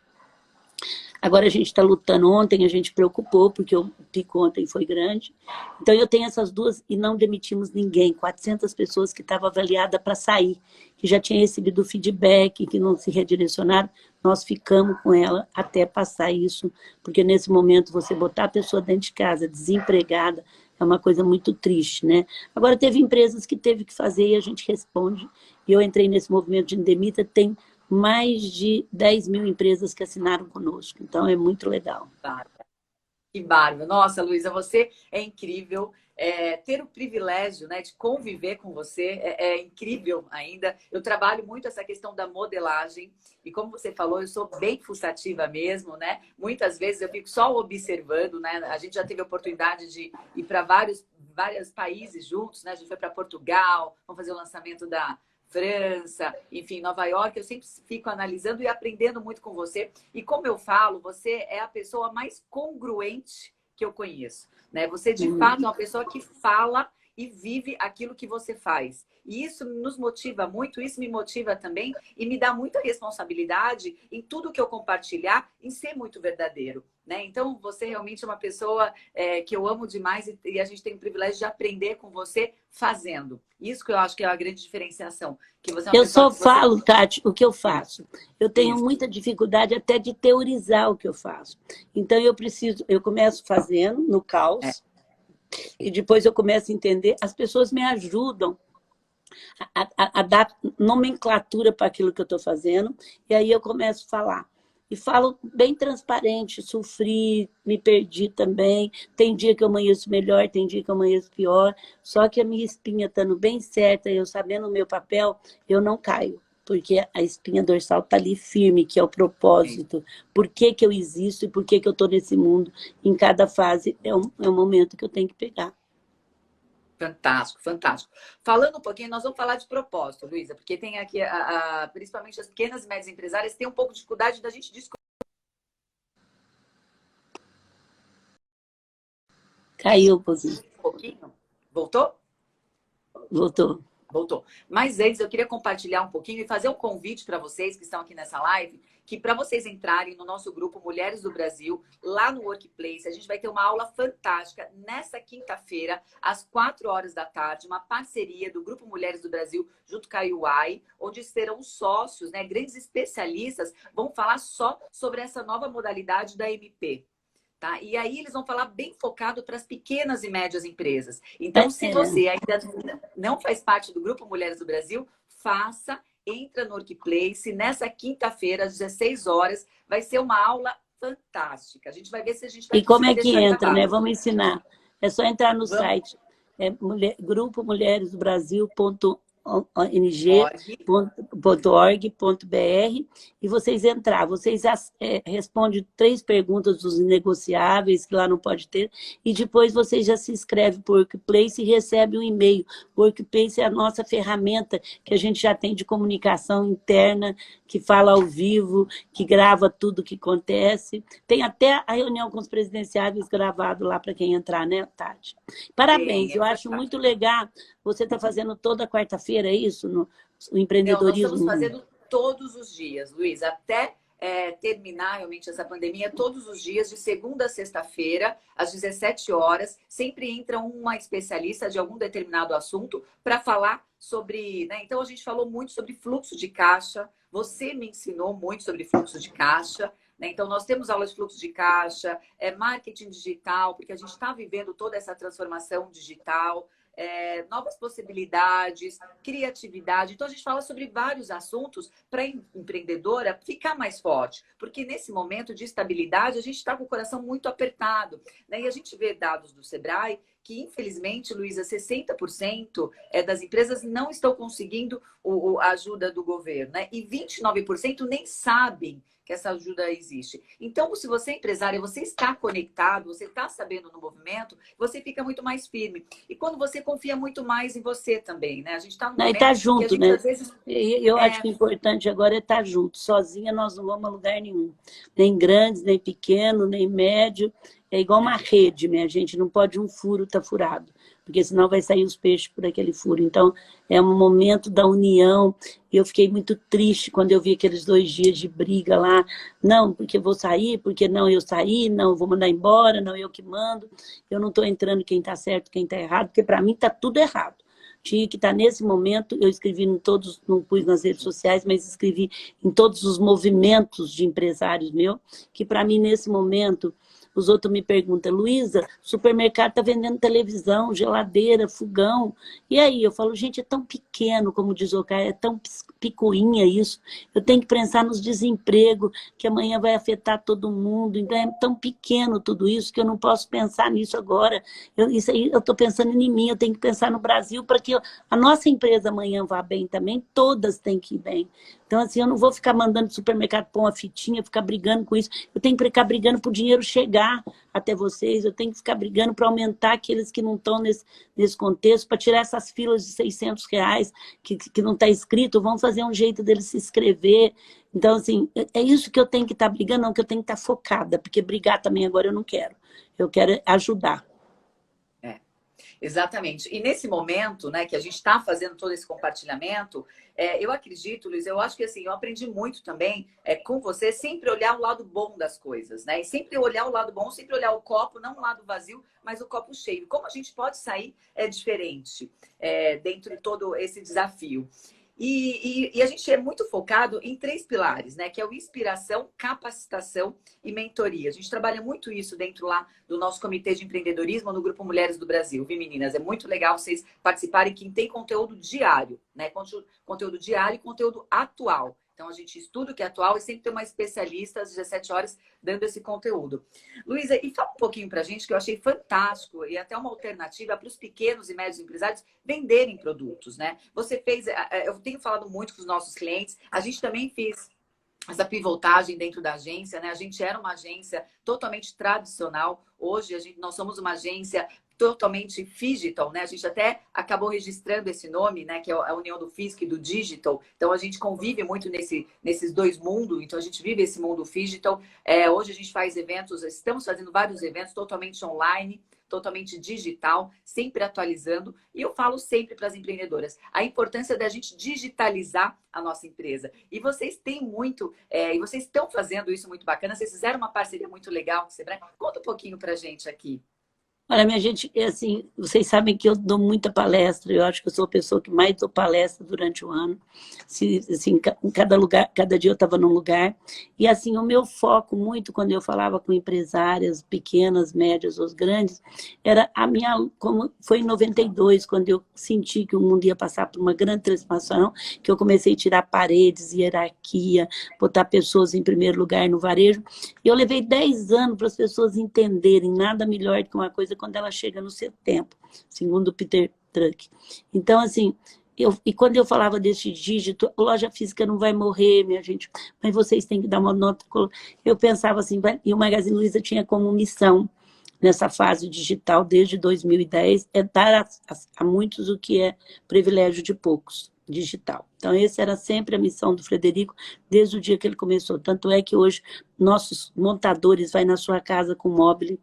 Speaker 2: Agora a gente está lutando. Ontem a gente preocupou, porque o pico ontem foi grande. Então eu tenho essas duas e não demitimos ninguém. 400 pessoas que estavam avaliadas para sair, que já tinham recebido feedback, que não se redirecionaram. Nós ficamos com ela até passar isso, porque nesse momento você botar a pessoa dentro de casa, desempregada, é uma coisa muito triste, né? Agora teve empresas que teve que fazer e a gente responde. E eu entrei nesse movimento de Indemita, tem mais de 10 mil empresas que assinaram conosco. Então, é muito legal.
Speaker 1: Que bárbaro. Nossa, Luísa, você é incrível. Ter o privilégio, né, de conviver com você é incrível ainda. Eu trabalho muito essa questão da modelagem e, como você falou, eu sou bem fuçativa mesmo, né? Muitas vezes eu fico só observando, né? A gente já teve a oportunidade de ir para vários países juntos, né? A gente foi para Portugal, vamos fazer o lançamento da França, enfim, Nova York. Eu sempre fico analisando e aprendendo muito com você. E como eu falo, você é a pessoa mais congruente que eu conheço, né? Você, de fato, é uma pessoa que fala e vive aquilo que você faz. E isso nos motiva muito, isso me motiva também e me dá muita responsabilidade em tudo que eu compartilhar, em ser muito verdadeiro, né? Então, você realmente é uma pessoa que eu amo demais e a gente tem o privilégio de aprender com você fazendo. Isso que eu acho que é a grande diferenciação. Que você é uma
Speaker 2: eu
Speaker 1: pessoa
Speaker 2: só falo, Tati, o que eu faço. Eu tenho
Speaker 1: Isso.
Speaker 2: muita dificuldade até de teorizar o que eu faço. Então, eu começo fazendo no caos e depois eu começo a entender. As pessoas me ajudam a dar nomenclatura para aquilo que eu estou fazendo, e aí eu começo a falar. E falo bem transparente, sofri, me perdi também. Tem dia que eu amanheço melhor, tem dia que eu amanheço pior. Só que a minha espinha estando bem certa, eu sabendo o meu papel, eu não caio. Porque a espinha dorsal está ali firme, que é o propósito. Por que eu existo e por que eu estou nesse mundo. Em cada fase é um momento que eu tenho que pegar.
Speaker 1: Fantástico, fantástico. Falando um pouquinho, nós vamos falar de propósito, Luísa, porque tem aqui, principalmente as pequenas e médias empresárias, têm um pouco de dificuldade da gente discutir.
Speaker 2: Caiu um pouquinho.
Speaker 1: Um pouquinho? Voltou?
Speaker 2: Voltou.
Speaker 1: Voltou. Mas antes, eu queria compartilhar um pouquinho e fazer um convite para vocês que estão aqui nessa live, que para vocês entrarem no nosso grupo Mulheres do Brasil, lá no Workplace, a gente vai ter uma aula fantástica nessa quinta-feira, às 4 horas da tarde, uma parceria do Grupo Mulheres do Brasil junto com a UI, onde serão sócios, né, grandes especialistas, vão falar só sobre essa nova modalidade da MP. Tá? E aí eles vão falar bem focado para as pequenas e médias empresas. Então, se você ainda não faz parte do Grupo Mulheres do Brasil, faça, entra no Workplace. Nessa quinta-feira, às 16 horas, vai ser uma aula fantástica. A gente vai ver se a gente vai
Speaker 2: E como é que entra,
Speaker 1: gravar,
Speaker 2: né? Vamos ensinar. É só entrar no site, Grupo Mulheres do Brasil.org.br e vocês entrar. Vocês respondem 3 perguntas dos negociáveis, que lá não pode ter, e depois vocês já se inscrevem para o Workplace e recebem um e-mail. O Workplace é a nossa ferramenta que a gente já tem de comunicação interna, que fala ao vivo, que grava tudo que acontece. Tem até a reunião com os presidenciáveis gravado lá para quem entrar, né, Tati? Parabéns, eu acho muito legal. Você está fazendo toda quarta-feira, é isso? O empreendedorismo?
Speaker 1: Não, nós estamos fazendo todos os dias, Luiz, até terminar realmente essa pandemia, todos os dias, de segunda a sexta-feira, às 17 horas, sempre entra uma especialista de algum determinado assunto para falar sobre, né? Então, a gente falou muito sobre fluxo de caixa, você me ensinou muito sobre fluxo de caixa, né? Então, nós temos aulas de fluxo de caixa, marketing digital, porque a gente está vivendo toda essa transformação digital, novas possibilidades, criatividade. Então, a gente fala sobre vários assuntos para a empreendedora ficar mais forte. Porque nesse momento de estabilidade, a gente está com o coração muito apertado, né? E a gente vê dados do Sebrae que, infelizmente, Luísa, 60% das empresas não estão conseguindo a ajuda do governo, né? E 29% nem sabem que essa ajuda existe. Então, se você é empresária, você está conectado, você está sabendo no movimento, você fica muito mais firme. E quando você confia muito mais em você também, né? A gente está no momento
Speaker 2: tá junto,
Speaker 1: que a gente,
Speaker 2: né?
Speaker 1: às vezes...
Speaker 2: Eu acho que o importante agora é estar junto. Sozinha nós não vamos a lugar nenhum. Nem grandes, nem pequeno, nem médio. é igual uma rede, minha gente, não pode um furo estar furado, porque senão vai sair os peixes por aquele furo. Então, é um momento da união. Eu fiquei muito triste quando eu vi aqueles 2 dias de briga lá. Não, porque eu vou sair, porque não eu saí, não eu vou mandar embora, não eu que mando. Eu não estou entrando quem está certo, quem está errado, porque para mim está tudo errado. Tinha que estar nesse momento, eu escrevi em todos, não pus nas redes sociais, mas escrevi em todos os movimentos de empresários meus, que para mim nesse momento os outros me perguntam, Luísa, supermercado está vendendo televisão, geladeira, fogão. E aí eu falo, gente, é tão pequeno, como diz o cara, é tão picuinha isso. Eu tenho que pensar nos desempregos, que amanhã vai afetar todo mundo. Então é tão pequeno tudo isso que eu não posso pensar nisso agora. Isso aí eu estou pensando em mim, eu tenho que pensar no Brasil para que a nossa empresa amanhã vá bem também, todas têm que ir bem. Então, assim, eu não vou ficar mandando o supermercado pôr uma fitinha, ficar brigando com isso. Eu tenho que ficar brigando para o dinheiro chegar até vocês. Eu tenho que ficar brigando para aumentar aqueles que não estão nesse contexto, para tirar essas filas de R$ 600 que não está escrito. Vamos fazer um jeito deles se inscrever. Então, assim, é isso que eu tenho que estar brigando, não, que eu tenho que estar focada, porque brigar também agora eu não quero. Eu quero ajudar.
Speaker 1: Exatamente. E nesse momento, né, que a gente está fazendo todo esse compartilhamento, eu acredito, Luiz, eu acho que assim, eu aprendi muito também com você, sempre olhar o lado bom das coisas, né? E sempre olhar o lado bom, sempre olhar o copo, não o lado vazio, mas o copo cheio. Como a gente pode sair diferente dentro de todo esse desafio. E a gente é muito focado em 3 pilares, né? Que é o inspiração, capacitação e mentoria. A gente trabalha muito isso dentro lá do nosso comitê de empreendedorismo no Grupo Mulheres do Brasil, viu, meninas? É muito legal vocês participarem, que tem conteúdo diário, né? Conteúdo diário e conteúdo atual. Então, a gente estuda o que é atual e sempre tem uma especialista às 17 horas dando esse conteúdo. Luísa, e fala um pouquinho para a gente, que eu achei fantástico e até uma alternativa para os pequenos e médios empresários venderem produtos, né? Você fez, eu tenho falado muito com os nossos clientes, a gente também fez essa pivotagem dentro da agência, né? A gente era uma agência totalmente tradicional. Hoje, nós somos uma agência totalmente digital, né? A gente até acabou registrando esse nome, né? Que é a união do físico e do digital. Então, a gente convive muito nesses 2 mundos. Então, a gente vive esse mundo digital. Hoje, a gente faz eventos, estamos fazendo vários eventos totalmente online, totalmente digital, sempre atualizando. E eu falo sempre para as empreendedoras, a importância da gente digitalizar a nossa empresa. E vocês têm muito, e vocês estão fazendo isso muito bacana. Vocês fizeram uma parceria muito legal com o Sebrae. Conta um pouquinho para a gente aqui.
Speaker 2: Olha, minha gente, assim, vocês sabem que eu dou muita palestra, eu acho que eu sou a pessoa que mais dou palestra durante o ano. Assim, em cada lugar, cada dia eu estava num lugar. E assim, o meu foco muito, quando eu falava com empresárias pequenas, médias ou grandes, era a minha, como foi em 92, quando eu senti que o mundo ia passar por uma grande transformação, que eu comecei a tirar paredes, hierarquia, botar pessoas em primeiro lugar no varejo. E eu levei 10 anos para as pessoas entenderem, nada melhor do que uma coisa quando ela chega no seu tempo, segundo o Peter Drucker. Então, assim, e quando eu falava desse dígito, a loja física não vai morrer, minha gente, mas vocês têm que dar uma nota. Eu pensava assim, e o Magazine Luiza tinha como missão, nessa fase digital, desde 2010, dar a muitos o que é privilégio de poucos, digital. Então, essa era sempre a missão do Frederico, desde o dia que ele começou. Tanto é que hoje, nossos montadores vão na sua casa com móvel.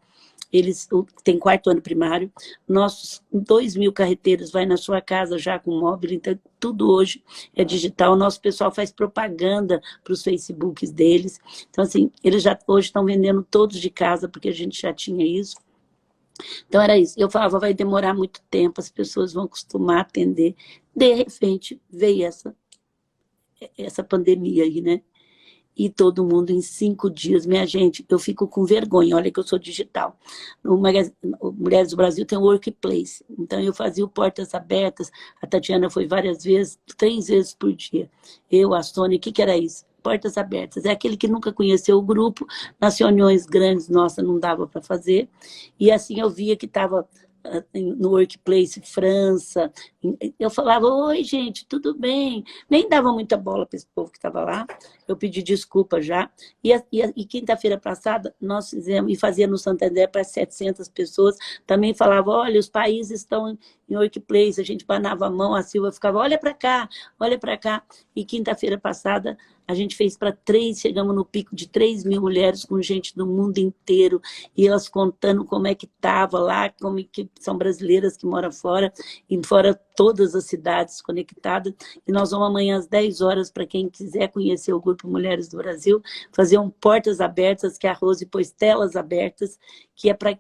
Speaker 2: Eles têm 4º ano primário, nossos 2.000 carreteiros vai na sua casa já com móvel, então tudo hoje é digital. Nosso pessoal faz propaganda para os Facebooks deles. Então, assim, eles já hoje estão vendendo todos de casa, porque a gente já tinha isso. Então, era isso. Eu falava, vai demorar muito tempo, as pessoas vão acostumar a atender. De repente, veio essa pandemia aí, né? E todo mundo em 5 dias. Minha gente, eu fico com vergonha, olha que eu sou digital. O Mulheres do Brasil tem o Workplace, então eu fazia o Portas Abertas, a Tatiana foi várias vezes, 3 vezes por dia. Eu, a Sônia, o que era isso? Portas Abertas, é aquele que nunca conheceu o grupo, nas reuniões grandes, nossa, não dava para fazer, e assim eu via que estava no Workplace França, eu falava, oi gente, tudo bem? Nem dava muita bola para esse povo que estava lá. eu pedi desculpa já. E quinta-feira passada, nós fizemos, e fazia no Santander para 700 pessoas, também falava, olha, os países estão em workplace, a gente banava a mão, a Silvia ficava, olha para cá, olha para cá. E quinta-feira passada, a gente fez para 3, chegamos no pico de 3.000 mulheres com gente do mundo inteiro, e elas contando como é que estava lá, como que são brasileiras que moram fora, e fora todas as cidades conectadas. E nós vamos amanhã às 10 horas, para quem quiser conhecer o Grupo Mulheres do Brasil, fazer um Portas Abertas, que a Rose pôs telas abertas, que é para...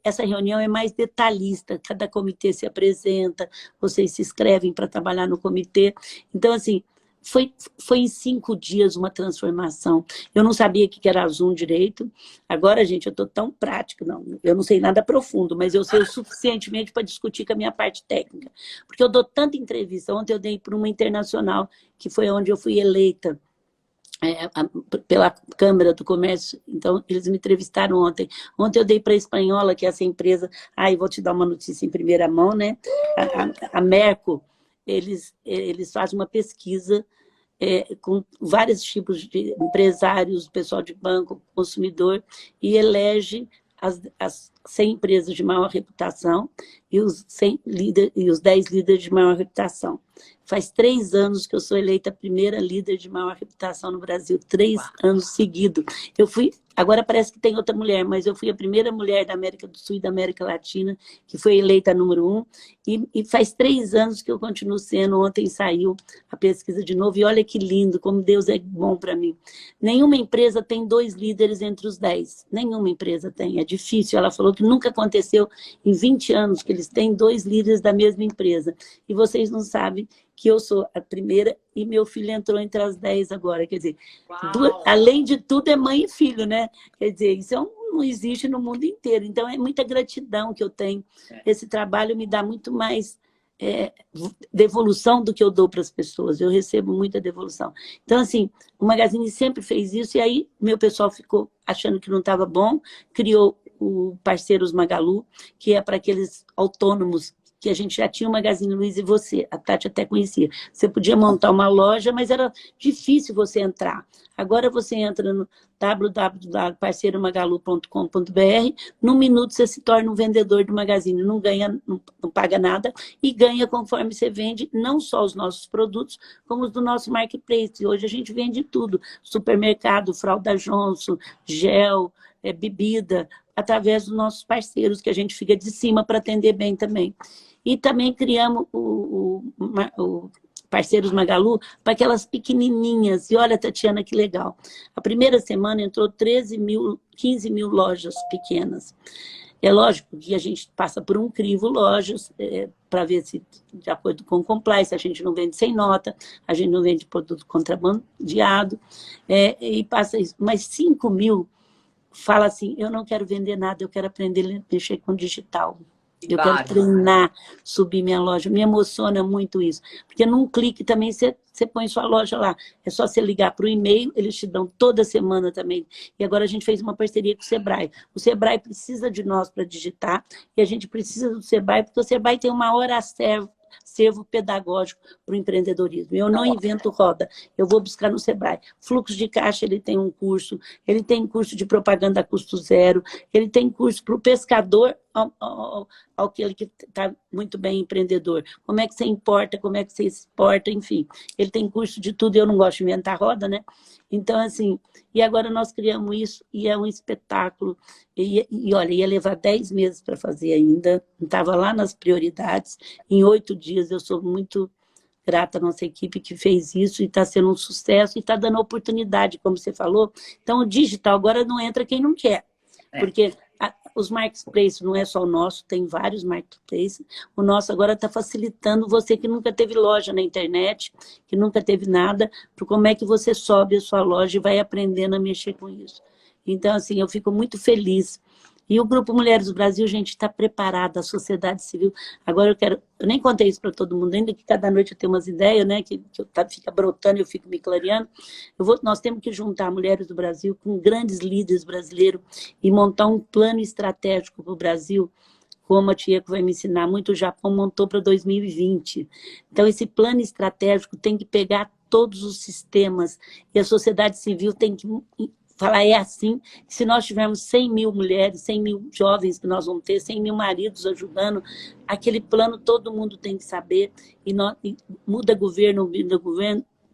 Speaker 2: Essa reunião é mais detalhista, cada comitê se apresenta, vocês se inscrevem para trabalhar no comitê. Então, assim, foi em 5 dias uma transformação. Eu não sabia o que era Zoom direito. Agora, gente, eu estou tão prática, não, eu não sei nada profundo, mas eu sei o suficientemente para discutir com a minha parte técnica. Porque eu dou tanta entrevista. Ontem eu dei para uma internacional, que foi onde eu fui eleita pela Câmara do Comércio. Então, eles me entrevistaram ontem. Ontem eu dei para a Espanhola, que é essa empresa... vou te dar uma notícia em primeira mão, né? A Merco, eles fazem uma pesquisa com vários tipos de empresários, pessoal de banco, consumidor, e elege as 100 empresas de maior reputação e os 10 líderes de maior reputação. Faz 3 anos que eu sou eleita a primeira líder de maior reputação no Brasil, 3 anos seguidos. Eu fui, agora parece que tem outra mulher, mas eu fui a primeira mulher da América do Sul e da América Latina que foi eleita número 1, e faz 3 anos que eu continuo sendo. Ontem saiu a pesquisa de novo, e olha que lindo, como Deus é bom para mim. Nenhuma empresa tem 2 líderes entre os 10, nenhuma empresa tem, é difícil. Ela falou que nunca aconteceu em 20 anos que eles têm 2 líderes da mesma empresa. E vocês não sabem que eu sou a primeira e meu filho entrou entre as 10 agora. Quer dizer, além de tudo, é mãe e filho, né? Quer dizer, isso não existe no mundo inteiro. Então, é muita gratidão que eu tenho. Esse trabalho me dá muito mais devolução do que eu dou para as pessoas. Eu recebo muita devolução. Então, assim, o Magazine sempre fez isso, e aí meu pessoal ficou achando que não estava bom, criou o Parceiros Magalu, que é para aqueles autônomos que a gente já tinha o Magazine Luiza, e você, a Tati até conhecia. Você podia montar uma loja, mas era difícil você entrar. Agora você entra no www.parceiromagalu.com.br, num minuto você se torna um vendedor do Magazine, não ganha, não paga nada, e ganha conforme você vende, não só os nossos produtos, como os do nosso marketplace. Hoje a gente vende tudo, supermercado, fralda Johnson, gel, bebida, através dos nossos parceiros, que a gente fica de cima para atender bem também. E também criamos o Parceiros Magalu para aquelas pequenininhas. E olha, Tatiana, que legal. A primeira semana entrou 15 mil lojas pequenas. É lógico que a gente passa por um crivo lojas para ver se, de acordo com o compliance, a gente não vende sem nota, a gente não vende produto contrabandeado, e passa isso. Mas 5 mil fala assim, eu não quero vender nada, eu quero aprender a mexer com digital. Eu quero treinar, subir minha loja. Me emociona muito isso. Porque num clique também você põe sua loja lá. É só você ligar para o e-mail, eles te dão toda semana também. E agora a gente fez uma parceria com o Sebrae. O Sebrae precisa de nós para digitar, e a gente precisa do Sebrae, porque o Sebrae tem uma hora servo pedagógico para o empreendedorismo. Eu não invento roda, eu vou buscar no Sebrae. Fluxo de caixa, ele tem um curso, ele tem curso de propaganda a custo zero, ele tem curso para o pescador, aquele que está muito bem empreendedor. Como é que você importa, como é que você exporta, enfim. Ele tem curso de tudo, eu não gosto de inventar roda, né? Então, assim, e agora nós criamos isso, e é um espetáculo. E olha, ia levar 10 meses para fazer ainda, estava lá nas prioridades. Em 8 dias, eu sou muito grata à nossa equipe que fez isso, e está sendo um sucesso, e está dando oportunidade, como você falou. Então, o digital agora não entra quem não quer, porque os marketplaces não é só o nosso, tem vários marketplaces. O nosso agora está facilitando você que nunca teve loja na internet, que nunca teve nada, para como é que você sobe a sua loja e vai aprendendo a mexer com isso. Então, assim, eu fico muito feliz. E o Grupo Mulheres do Brasil, gente, está preparada, a sociedade civil. Agora eu nem contei isso para todo mundo, ainda que cada noite eu tenho umas ideias, né, que fica brotando e eu fico me clareando. Nós temos que juntar Mulheres do Brasil com grandes líderes brasileiros e montar um plano estratégico para o Brasil, como a Tia que vai me ensinar muito, o Japão montou para 2020. Então, esse plano estratégico tem que pegar todos os sistemas, e a sociedade civil tem que falar, é assim. Se nós tivermos 100 mil mulheres, 100 mil jovens que nós vamos ter, 100 mil maridos ajudando, aquele plano todo mundo tem que saber, e muda governo,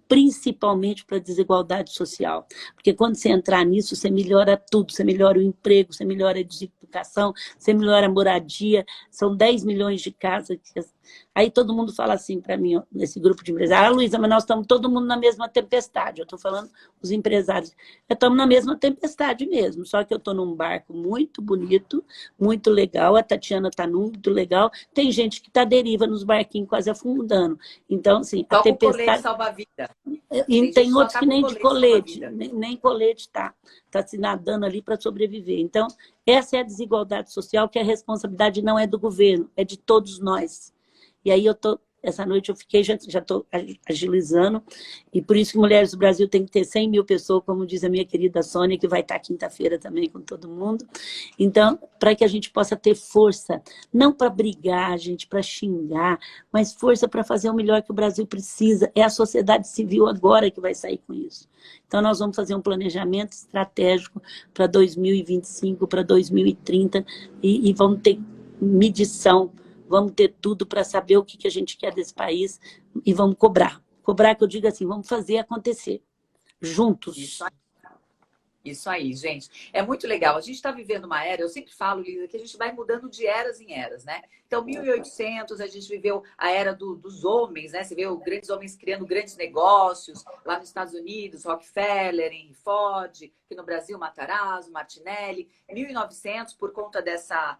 Speaker 2: principalmente para a desigualdade social. Porque quando você entrar nisso, você melhora tudo, você melhora o emprego, você melhora a educação, você melhora a moradia, são 10 milhões de casas. Aí todo mundo fala assim para mim, nesse grupo de empresários, Luísa, mas nós estamos todo mundo na mesma tempestade. Eu estou falando os empresários, estamos na mesma tempestade mesmo, só que eu estou num barco muito bonito, muito legal, a Tatiana está num muito legal, tem gente que está à deriva nos barquinhos quase afundando. Então, assim,
Speaker 1: Só
Speaker 2: a
Speaker 1: com colete
Speaker 2: tempestade...
Speaker 1: salva-vida.
Speaker 2: E tem outros que nem de colete,
Speaker 1: salva-vida.
Speaker 2: nem colete está se nadando ali para sobreviver. Então, essa é a desigualdade social, que a responsabilidade não é do governo, é de todos nós. E aí essa noite eu fiquei, já estou agilizando, e por isso que Mulheres do Brasil tem que ter 100 mil pessoas, como diz a minha querida Sônia, que vai estar quinta-feira também com todo mundo. Então, para que a gente possa ter força, não para brigar, gente, para xingar, mas força para fazer o melhor que o Brasil precisa. É a sociedade civil agora que vai sair com isso. Então, nós vamos fazer um planejamento estratégico para 2025, para 2030, e vamos ter medição, vamos ter tudo para saber o que a gente quer desse país e vamos cobrar. Cobrar, que eu digo assim, vamos fazer acontecer, juntos.
Speaker 1: Isso aí, gente. É muito legal. A gente está vivendo uma era, eu sempre falo, Lisa, que a gente vai mudando de eras em eras, né? Então, 1800, a gente viveu a era dos homens, né? Você vê os grandes homens criando grandes negócios, lá nos Estados Unidos, Rockefeller, Henry Ford, aqui no Brasil, Matarazzo, Martinelli. 1900, por conta dessa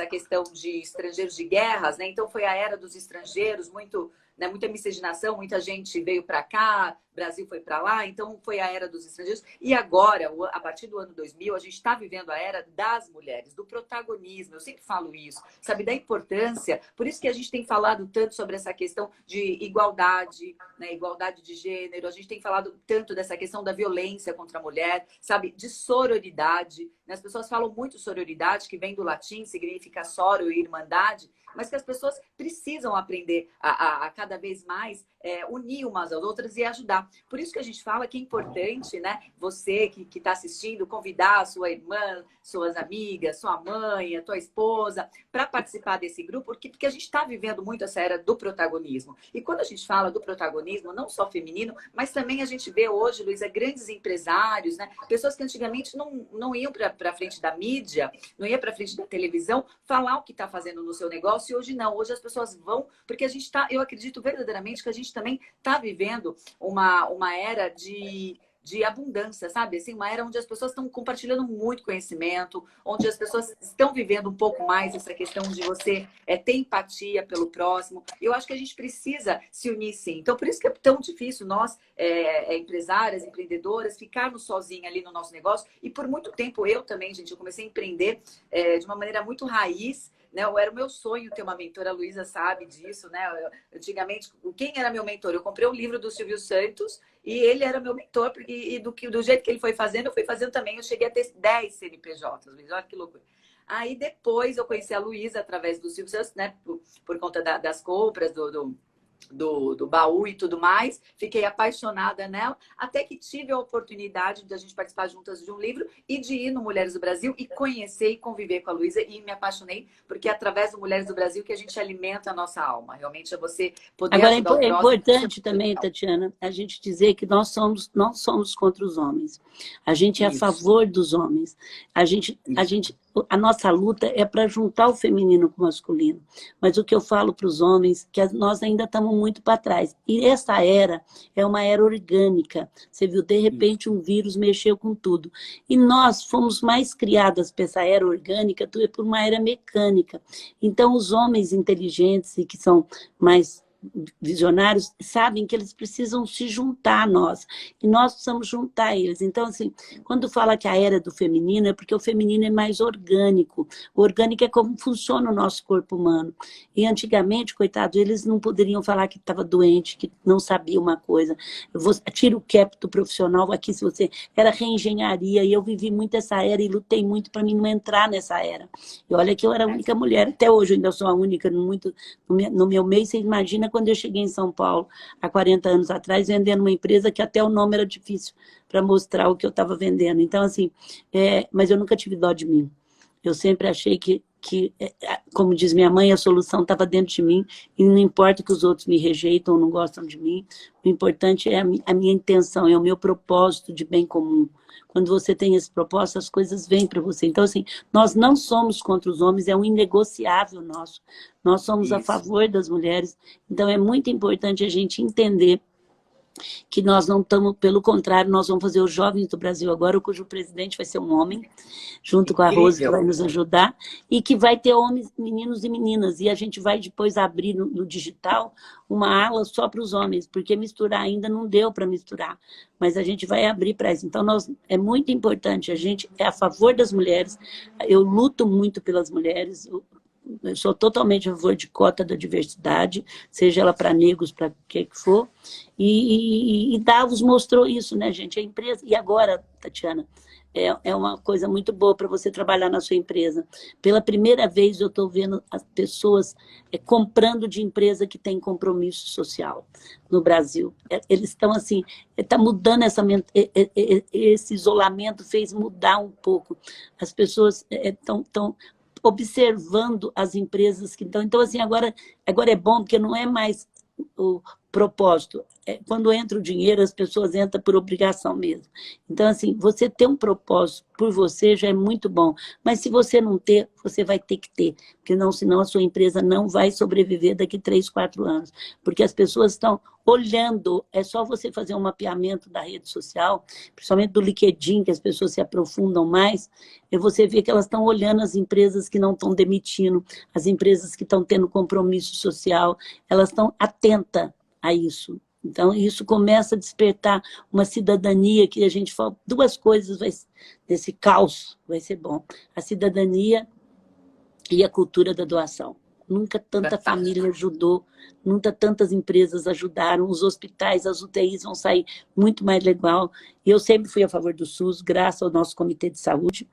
Speaker 1: questão de estrangeiros de guerras, né? Então, foi a era dos estrangeiros, muita miscigenação, muita gente veio para cá, Brasil foi para lá, então foi a era dos estrangeiros. E agora, a partir do ano 2000, a gente está vivendo a era das mulheres, do protagonismo. Eu sempre falo isso, sabe, da importância. Por isso que a gente tem falado tanto sobre essa questão de igualdade, né, igualdade de gênero. A gente tem falado tanto dessa questão da violência contra a mulher, sabe, de sororidade. As pessoas falam muito sororidade, que vem do latim, significa soro e irmandade, mas que as pessoas precisam aprender a cada vez mais unir umas às outras e ajudar. Por isso que a gente fala que é importante, né? Você que está assistindo, convidar a sua irmã, suas amigas, sua mãe, a tua esposa, para participar desse grupo, porque a gente está vivendo muito essa era do protagonismo. E quando a gente fala do protagonismo, não só feminino, mas também a gente vê hoje, Luísa, grandes empresários, né? Pessoas que antigamente não iam para frente da mídia, não iam para frente da televisão, falar o que está fazendo no seu negócio, e hoje não. Hoje as pessoas vão, porque a gente está, eu acredito verdadeiramente que a gente também está vivendo uma era de abundância, sabe? Assim, uma era onde as pessoas estão compartilhando muito conhecimento, onde as pessoas estão vivendo um pouco mais essa questão de você ter empatia pelo próximo. Eu acho que a gente precisa se unir, sim. Então, por isso que é tão difícil nós, empresárias, empreendedoras, ficarmos sozinhas ali no nosso negócio. E por muito tempo, eu também, gente, eu comecei a empreender de uma maneira muito raiz, né? Era o meu sonho ter uma mentora, a Luísa sabe disso, né? Antigamente, quem era meu mentor? Eu comprei um livro do Silvio Santos e ele era meu mentor, porque, e do jeito que ele foi fazendo, eu fui fazendo também. Eu cheguei a ter 10 CNPJs, Luísa, olha que loucura. Aí depois eu conheci a Luísa através do Silvio Santos, né? Por conta das compras, do baú e tudo mais, fiquei apaixonada nela, até que tive a oportunidade de a gente participar juntas de um livro e de ir no Mulheres do Brasil e conhecer e conviver com a Luísa, e me apaixonei, porque é através do Mulheres do Brasil que a gente alimenta a nossa alma, realmente é você poder
Speaker 2: Agora,
Speaker 1: ajudar o próximo.
Speaker 2: É importante também, Tatiana, a gente dizer que não somos contra os homens, a gente é a favor dos homens, a nossa luta é para juntar o feminino com o masculino, mas o que eu falo para os homens, que nós ainda estamos muito para trás. E essa era é uma era orgânica. Você viu, de repente, um vírus mexeu com tudo. E nós fomos mais criadas para essa era orgânica do que por uma era mecânica. Então, os homens inteligentes e que são mais visionários sabem que eles precisam se juntar a nós, e nós precisamos juntar eles. Então, assim, quando fala que a era do feminino, é porque o feminino é mais orgânico. O orgânico é como funciona o nosso corpo humano. E antigamente, coitados, eles não poderiam falar que estava doente, que não sabia uma coisa. Tira o cap do profissional aqui, se você... Era reengenharia, e eu vivi muito essa era e lutei muito para mim não entrar nessa era. E olha que eu era a única mulher, até hoje eu ainda sou a única no meu meio, você imagina quando eu cheguei em São Paulo, há 40 anos atrás, vendendo uma empresa que até o nome era difícil para mostrar o que eu estava vendendo. Então, assim, mas eu nunca tive dó de mim. Eu sempre achei que, como diz minha mãe, a solução estava dentro de mim, e não importa que os outros me rejeitam ou não gostam de mim, o importante é a minha intenção, é o meu propósito de bem comum. Quando você tem esse propósito, as coisas vêm para você. Então, assim, nós não somos contra os homens, é um inegociável nosso. Nós somos a favor das mulheres. Então, é muito importante a gente entender que nós não estamos, pelo contrário, nós vamos fazer os jovens do Brasil agora, cujo presidente vai ser um homem, junto com a Rose, que vai nos ajudar, e que vai ter homens, meninos e meninas, e a gente vai depois abrir no digital uma ala só para os homens, porque misturar ainda não deu para misturar, mas a gente vai abrir para isso. Então, é muito importante, a gente é a favor das mulheres, eu luto muito pelas mulheres, eu sou totalmente a favor de cota da diversidade, seja ela para negros, para o que for. E Davos mostrou isso, né, gente? A empresa. E agora, Tatiana, é uma coisa muito boa para você trabalhar na sua empresa. Pela primeira vez eu estou vendo as pessoas comprando de empresa que tem compromisso social no Brasil. Eles estão assim, está mudando esse isolamento, fez mudar um pouco. As pessoas estão observando as empresas que estão... Então, assim, agora é bom, porque não é mais o propósito. Quando entra o dinheiro, as pessoas entram por obrigação mesmo. Então, assim, você ter um propósito por você já é muito bom. Mas se você não ter, você vai ter que ter. Porque senão a sua empresa não vai sobreviver daqui 3, 4 anos. Porque as pessoas estão olhando. É só você fazer um mapeamento da rede social, principalmente do LinkedIn, que as pessoas se aprofundam mais, e você vê que elas estão olhando as empresas que não estão demitindo, as empresas que estão tendo compromisso social, elas estão atentas a isso. Então, isso começa a despertar uma cidadania que a gente fala, 2 coisas desse caos vai ser bom. A cidadania e a cultura da doação. Nunca tanta família ajudou, nunca tantas empresas ajudaram, os hospitais, as UTIs vão sair muito mais legal. E eu sempre fui a favor do SUS, graças ao nosso Comitê de Saúde.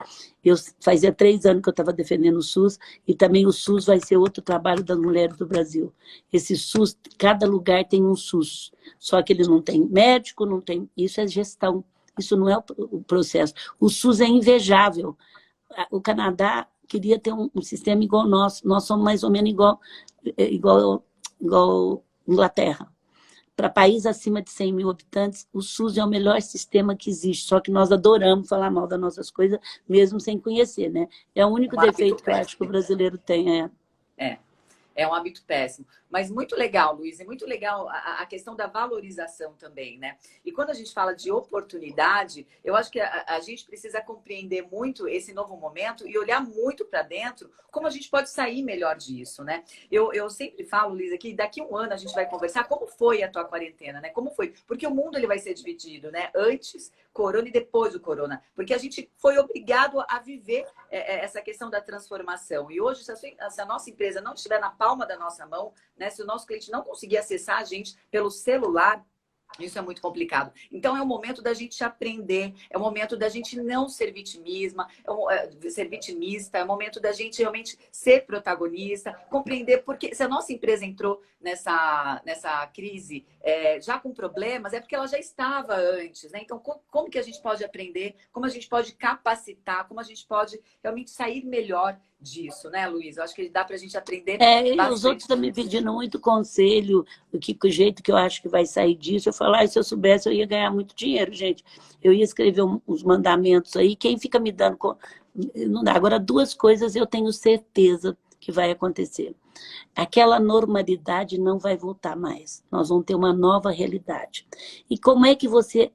Speaker 2: Fazia 3 anos que eu estava defendendo o SUS, e também o SUS vai ser outro trabalho das mulheres do Brasil. Esse SUS, cada lugar tem um SUS, só que eles não têm médico, não tem... Isso é gestão, isso não é o processo. O SUS é invejável. O Canadá queria ter um sistema igual ao nosso. Nós somos mais ou menos igual Inglaterra. Para país acima de 100 mil habitantes, o SUS é o melhor sistema que existe, só que nós adoramos falar mal das nossas coisas, mesmo sem conhecer, né? É o único defeito que eu acho que o brasileiro tem.
Speaker 1: É um hábito péssimo. Mas muito legal, Luiz, é muito legal a questão da valorização também, né? E quando a gente fala de oportunidade, eu acho que a gente precisa compreender muito esse novo momento e olhar muito para dentro como a gente pode sair melhor disso, né? Eu sempre falo, Luiz, que daqui a um ano a gente vai conversar como foi a tua quarentena, né? Como foi? Porque o mundo ele vai ser dividido, né? Antes, corona e depois do corona. Porque a gente foi obrigado a viver essa questão da transformação. E hoje, se a nossa empresa não estiver na palma da nossa mão, né? Se o nosso cliente não conseguir acessar a gente pelo celular, isso é muito complicado. Então, é o momento da gente aprender, é o momento da gente não ser ser vitimista, é o momento da gente realmente ser protagonista, compreender porque se a nossa empresa entrou nessa crise já com problemas, é porque ela já estava antes, né? Então, como que a gente pode aprender, como a gente pode capacitar, como a gente pode realmente sair melhor disso, né, Luiz? Eu acho que dá para a gente aprender bastante.
Speaker 2: Os outros estão me pedindo muito conselho, o jeito que eu acho que vai sair disso. Eu falo, se eu soubesse, eu ia ganhar muito dinheiro, gente. Eu ia escrever uns mandamentos aí, quem fica me dando... Não dá. Agora, 2 coisas eu tenho certeza que vai acontecer. Aquela normalidade não vai voltar mais. Nós vamos ter uma nova realidade. E como é que você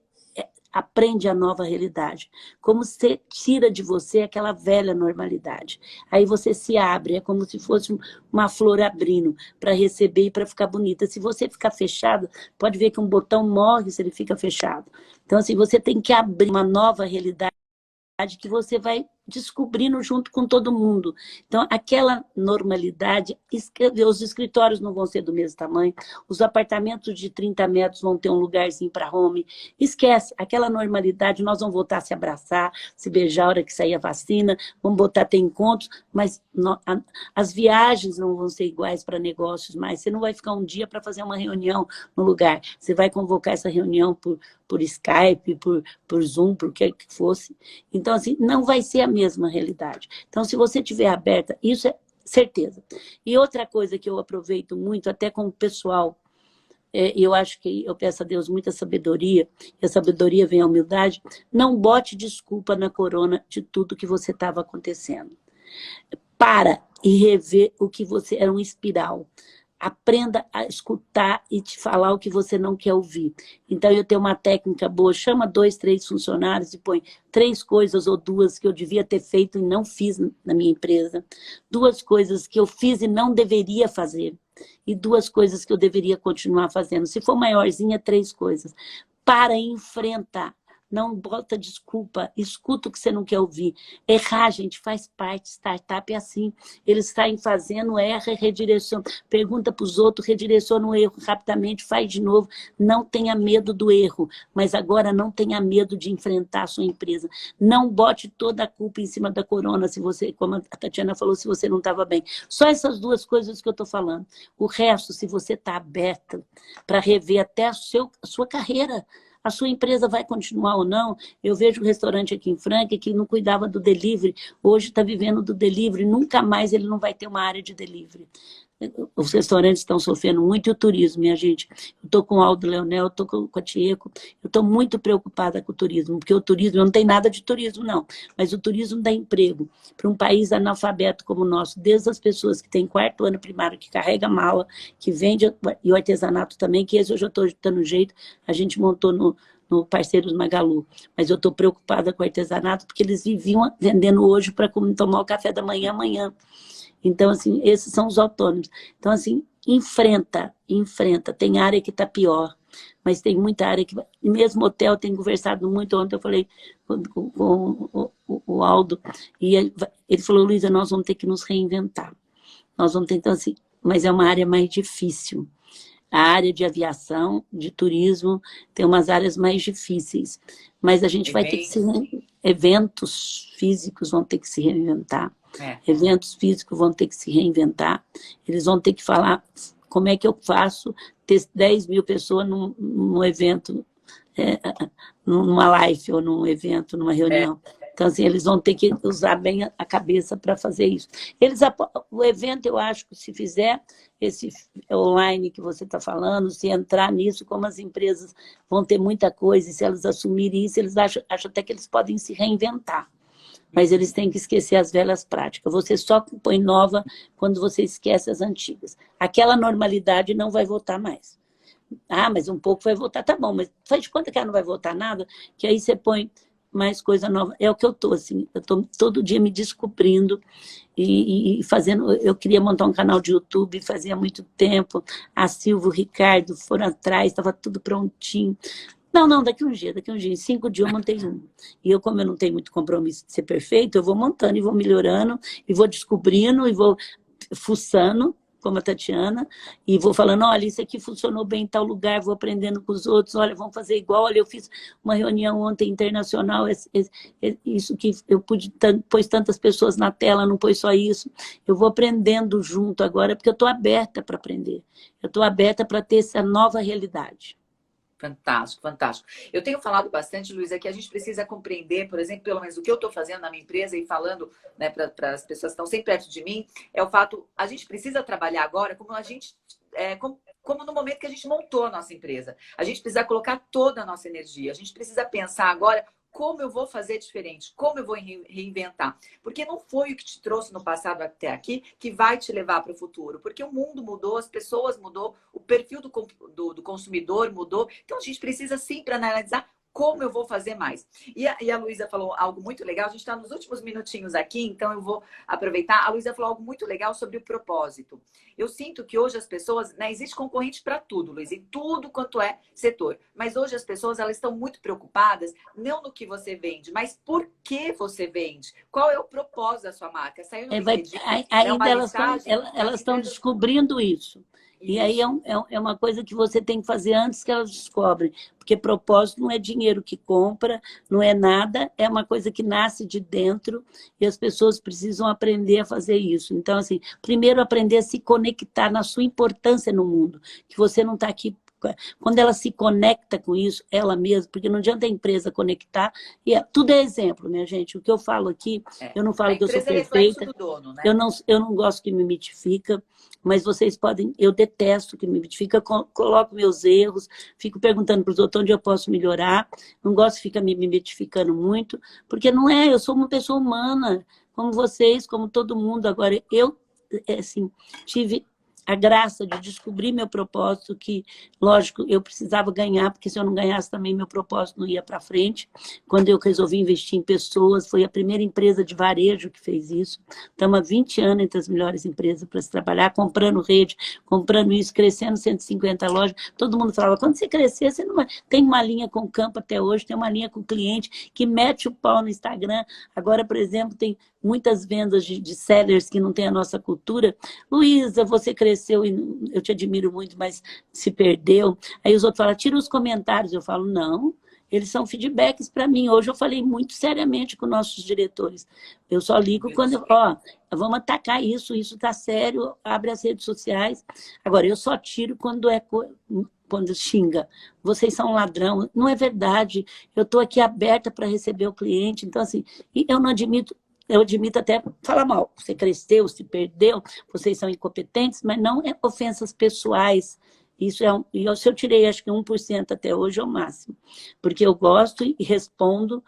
Speaker 2: aprende a nova realidade? Como você tira de você aquela velha normalidade? Aí você se abre, é como se fosse uma flor abrindo para receber e para ficar bonita. Se você ficar fechado, pode ver que um botão morre se ele fica fechado. Então, assim, você tem que abrir uma nova realidade que você vai descobrindo junto com todo mundo. Então, aquela normalidade, os escritórios não vão ser do mesmo tamanho, os apartamentos de 30 metros vão ter um lugarzinho para home. Esquece, aquela normalidade, nós vamos voltar a se abraçar, se beijar a hora que sair a vacina, vamos voltar a ter encontros, mas as viagens não vão ser iguais para negócios mais. Você não vai ficar um dia para fazer uma reunião no lugar. Você vai convocar essa reunião por Skype, por Zoom, por o que fosse. Então, assim, não vai ser a mesma realidade. Então, se você estiver aberta, isso é certeza. E outra coisa que eu aproveito muito, até com o pessoal, eu acho que eu peço a Deus muita sabedoria, e a sabedoria vem a humildade, não bote desculpa na corona de tudo que você estava acontecendo. Para e rever o que você... Era uma espiral. Aprenda a escutar e te falar o que você não quer ouvir. Então, eu tenho uma técnica boa, chama 2, 3 funcionários e põe 3 coisas ou 2 que eu devia ter feito e não fiz na minha empresa, 2 coisas que eu fiz e não deveria fazer, e 2 coisas que eu deveria continuar fazendo. Se for maiorzinha, 3 coisas. Para e enfrenta. Não bota desculpa, escuta o que você não quer ouvir. Errar, gente, faz parte, startup é assim. Eles saem fazendo, erra e redireciona. Pergunta para os outros, redireciona o erro rapidamente, faz de novo. Não tenha medo do erro, mas agora não tenha medo de enfrentar a sua empresa. Não bote toda a culpa em cima da corona, se você, como a Tatiana falou, se você não estava bem. Só essas 2 coisas que eu estou falando. O resto, se você está aberta para rever até a sua carreira, a sua empresa vai continuar ou não? Eu vejo um restaurante aqui em Franca que não cuidava do delivery, hoje está vivendo do delivery, nunca mais ele não vai ter uma área de delivery. Os restaurantes estão sofrendo muito e o turismo, minha gente. Eu estou com o Aldo Leonel, estou com a Tieco, eu estou muito preocupada com o turismo, porque o turismo, não tem nada de turismo, não, mas o turismo dá emprego para um país analfabeto como o nosso, desde as pessoas que têm 4º ano primário, que carrega mala, que vende, e o artesanato também, que esse eu já estou dando jeito, a gente montou no Parceiros Magalu, mas eu estou preocupada com o artesanato, porque eles viviam vendendo hoje para tomar o café da manhã amanhã. Então, assim, esses são os autônomos. Então, assim, enfrenta. Tem área que está pior, mas tem muita área que... Mesmo hotel, tenho conversado muito, ontem eu falei com o Aldo, e ele falou, Luísa, nós vamos ter que nos reinventar. Nós vamos ter, então, assim, mas é uma área mais difícil. A área de aviação, de turismo, tem umas áreas mais difíceis. Mas a gente vai ter que se... Eventos físicos vão ter que se reinventar. Eventos físicos vão ter que se reinventar. Eles vão ter que falar como é que eu faço ter 10 mil pessoas num evento, numa live ou num evento, numa reunião. Então, assim, eles vão ter que usar bem a cabeça para fazer isso. O evento, eu acho que se fizer esse online que você está falando, se entrar nisso, como as empresas vão ter muita coisa, e se elas assumirem isso, eles acham até que eles podem se reinventar. Mas eles têm que esquecer as velhas práticas. Você só põe nova quando você esquece as antigas. Aquela normalidade não vai voltar mais. Ah, mas um pouco vai voltar, tá bom, mas faz de conta que ela não vai voltar nada, que aí você põe mais coisa nova. É o que eu estou, assim, eu estou todo dia me descobrindo e fazendo. Eu queria montar um canal de YouTube, fazia muito tempo. A Silvia, o Ricardo foram atrás, estava tudo prontinho. Não, daqui um dia, em 5 dias eu montei um. E eu, como eu não tenho muito compromisso de ser perfeito, eu vou montando e vou melhorando, e vou descobrindo, e vou fuçando, como a Tatiana, e vou falando, olha, isso aqui funcionou bem em tal lugar, vou aprendendo com os outros, olha, vamos fazer igual, olha, eu fiz uma reunião ontem internacional, isso que eu pude, pôs tantas pessoas na tela, não pôs só isso. Eu vou aprendendo junto agora, porque eu estou aberta para aprender. Eu estou aberta para ter essa nova realidade.
Speaker 1: Fantástico, fantástico. Eu tenho falado bastante, Luísa, que a gente precisa compreender, por exemplo, pelo menos o que eu estou fazendo na minha empresa e falando, né, para as pessoas que estão sempre perto de mim, é o fato, a gente precisa trabalhar agora como a gente, como no momento que a gente montou a nossa empresa. A gente precisa colocar toda a nossa energia. A gente precisa pensar agora como eu vou fazer diferente, como eu vou reinventar. Porque não foi o que te trouxe no passado até aqui que vai te levar para o futuro. Porque o mundo mudou, as pessoas mudou, o perfil do consumidor mudou. Então, a gente precisa sempre analisar como eu vou fazer mais? E a Luísa falou algo muito legal. A gente está nos últimos minutinhos aqui, então eu vou aproveitar. A Luísa falou algo muito legal sobre o propósito. Eu sinto que hoje as pessoas, né, existe concorrente para tudo, Luiz, em tudo quanto é setor. Mas hoje as pessoas, elas estão muito preocupadas, não no que você vende, mas por que você vende. Qual é o propósito da sua marca? Saiu no LinkedIn,
Speaker 2: ainda elas estão descobrindo isso. E aí é uma coisa que você tem que fazer antes que elas descobrem. Porque propósito não é dinheiro que compra, não é nada, é uma coisa que nasce de dentro e as pessoas precisam aprender a fazer isso. Então, assim, primeiro aprender a se conectar na sua importância no mundo, que você não está aqui. Quando ela se conecta com isso, ela mesma, porque não adianta a empresa conectar, tudo é exemplo, minha gente. O que eu falo aqui, eu não falo que eu sou perfeita, dono, né? eu não gosto que me mitifica, mas vocês podem, eu detesto que me mitifica, coloco meus erros, fico perguntando para os outros onde eu posso melhorar, não gosto de ficar me mitificando muito, porque não é, eu sou uma pessoa humana, como vocês, como todo mundo. Agora, eu, assim, tive a graça de descobrir meu propósito, que, lógico, eu precisava ganhar, porque se eu não ganhasse também, meu propósito não ia para frente. Quando eu resolvi investir em pessoas, foi a primeira empresa de varejo que fez isso. Estamos há 20 anos entre as melhores empresas para se trabalhar, comprando rede, comprando isso, crescendo 150 lojas. Todo mundo falava, quando você crescer, você não vai... Tem uma linha com o campo até hoje, tem uma linha com o cliente que mete o pau no Instagram. Agora, por exemplo, tem muitas vendas de sellers que não tem a nossa cultura. Luísa, você cresceu e eu te admiro muito, mas se perdeu. Aí os outros falam, tira os comentários. Eu falo, não, eles são feedbacks para mim. Hoje eu falei muito seriamente com nossos diretores. Eu só ligo quando, vamos atacar isso está sério, abre as redes sociais. Agora, eu só tiro quando xinga. Vocês são um ladrão. Não é verdade. Eu estou aqui aberta para receber o cliente. Então, assim, eu não admito. Eu admito até falar mal. Você cresceu, se perdeu, vocês são incompetentes, mas não é ofensas pessoais. Isso se eu tirei, acho que 1% até hoje é o máximo. Porque eu gosto e respondo.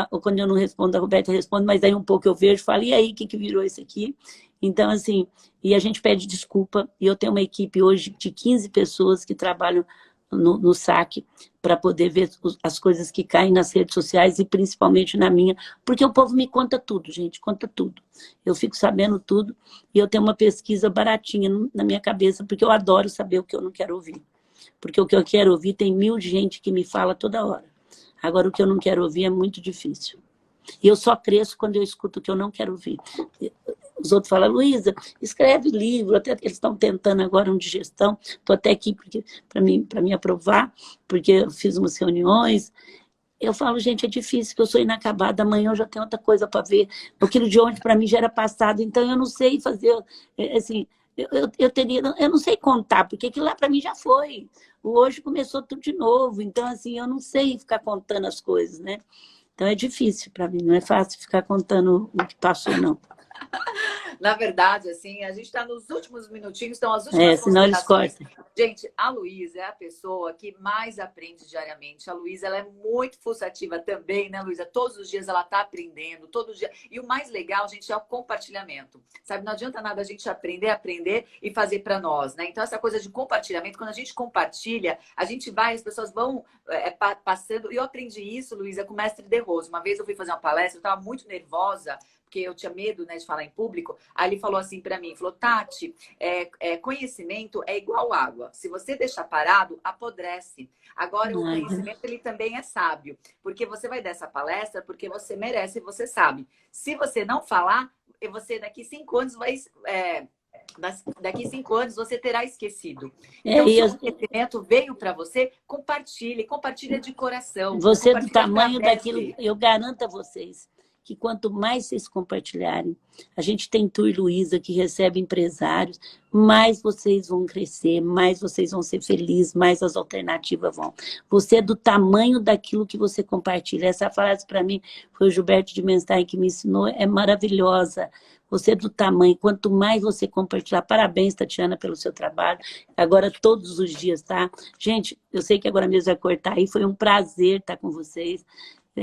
Speaker 2: Ou quando eu não respondo, a Roberta responde, mas aí um pouco eu vejo e falo, e aí, o que virou isso aqui? Então, assim, e a gente pede desculpa. E eu tenho uma equipe hoje de 15 pessoas que trabalham no saque para poder ver as coisas que caem nas redes sociais e principalmente na minha, porque o povo me conta tudo, gente, conta tudo. Eu fico sabendo tudo e eu tenho uma pesquisa baratinha na minha cabeça, porque eu adoro saber o que eu não quero ouvir. Porque o que eu quero ouvir tem 1000 gente que me fala toda hora. Agora, o que eu não quero ouvir é muito difícil. E eu só cresço quando eu escuto o que eu não quero ouvir. Os outros falam, Luísa, escreve livro, até eles estão tentando agora um de gestão, estou até aqui para me aprovar, porque eu fiz umas reuniões. Eu falo, gente, é difícil, que eu sou inacabada, amanhã eu já tenho outra coisa para ver. Aquilo de ontem para mim já era passado, então eu não sei fazer, assim, eu não sei contar, porque aquilo lá para mim já foi. O hoje começou tudo de novo, então assim, eu não sei ficar contando as coisas, né? Então é difícil para mim, não é fácil ficar contando o que passou, não.
Speaker 1: Na verdade, assim, a gente está nos últimos minutinhos, então as últimas
Speaker 2: senão eles cortam.
Speaker 1: Gente, a Luísa é a pessoa que mais aprende diariamente. A Luísa, ela é muito fuçativa também, né, Luísa? Todos os dias ela está aprendendo, todos os dias. E o mais legal, gente, é o compartilhamento. Sabe, não adianta nada a gente aprender e fazer para nós, né? Então, essa coisa de compartilhamento, quando a gente compartilha, a gente vai, as pessoas vão passando. E eu aprendi isso, Luísa, com o mestre De Rose. Uma vez eu fui fazer uma palestra, eu estava muito nervosa, porque eu tinha medo, né, de falar em público. Aí ele falou assim para mim, falou, Tati, conhecimento é igual água. Se você deixar parado, apodrece. Agora, o conhecimento, ele também é sábio. Porque você vai dar essa palestra porque você merece e você sabe. Se você não falar, você daqui 5 anos vai... daqui 5 anos você terá esquecido. Então, se o conhecimento veio para você, compartilha de coração.
Speaker 2: Você do tamanho daquilo, eu garanto a vocês, que quanto mais vocês compartilharem, a gente tem Tu e Luísa que recebe empresários, mais vocês vão crescer, mais vocês vão ser felizes, mais as alternativas vão. Você é do tamanho daquilo que você compartilha. Essa frase, para mim, foi o Gilberto de Menstein que me ensinou, é maravilhosa. Você é do tamanho, quanto mais você compartilhar. Parabéns, Tatiana, pelo seu trabalho. Agora, todos os dias, tá? Gente, eu sei que agora mesmo vai cortar aí, foi um prazer estar com vocês.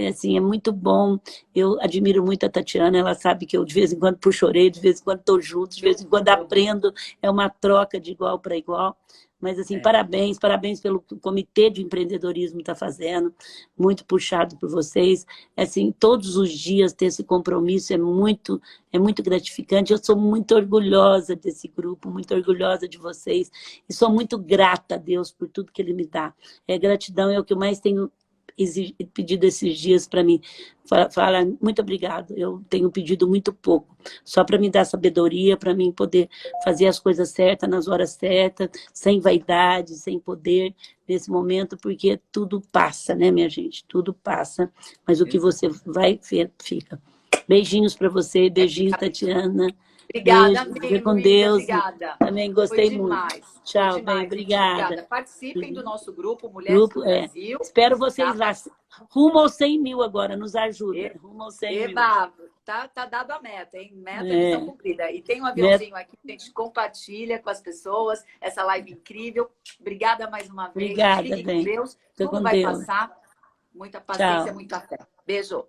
Speaker 2: Assim, é muito bom. Eu admiro muito a Tatiana, ela sabe que eu de vez em quando puxo orelha, de vez em quando estou junto, de vez em quando aprendo, é uma troca de igual para igual. Mas, assim, parabéns pelo que o Comitê de Empreendedorismo está fazendo, muito puxado por vocês. Assim, todos os dias ter esse compromisso é muito gratificante. Eu sou muito orgulhosa desse grupo, muito orgulhosa de vocês. E sou muito grata a Deus por tudo que Ele me dá. Gratidão é o que eu mais tenho pedido esses dias para mim. Fala, muito obrigado. Eu tenho pedido muito pouco, só para me dar sabedoria, para mim poder fazer as coisas certas nas horas certas, sem vaidade, sem poder nesse momento, porque tudo passa, né, minha gente? Tudo passa, mas o que você vai ver fica. Beijinhos para você, beijinhos, Tatiana.
Speaker 1: Obrigada,
Speaker 2: Beijo, fica com
Speaker 1: Luísa.
Speaker 2: Deus.
Speaker 1: Obrigada.
Speaker 2: Também gostei
Speaker 1: Foi demais.
Speaker 2: muito. Tchau,
Speaker 1: Foi demais,
Speaker 2: bem, obrigada.
Speaker 1: Obrigada. Participem do nosso grupo Mulheres
Speaker 2: Grupo,
Speaker 1: do Brasil.
Speaker 2: Espero vocês
Speaker 1: Tá?
Speaker 2: lá. Rumo aos 100 mil agora, nos ajuda. Rumo aos 100 mil.
Speaker 1: Eba, tá dado a meta, hein? Meta missão cumprida. E tem um aviãozinho aqui, gente, compartilha com as pessoas essa live incrível. Obrigada mais uma vez.
Speaker 2: Obrigada,
Speaker 1: Fiquem
Speaker 2: bem.
Speaker 1: com Deus.
Speaker 2: Tô
Speaker 1: Tudo
Speaker 2: com
Speaker 1: vai
Speaker 2: Deus.
Speaker 1: passar. Muita paciência,
Speaker 2: Tchau.
Speaker 1: muita fé. Beijo.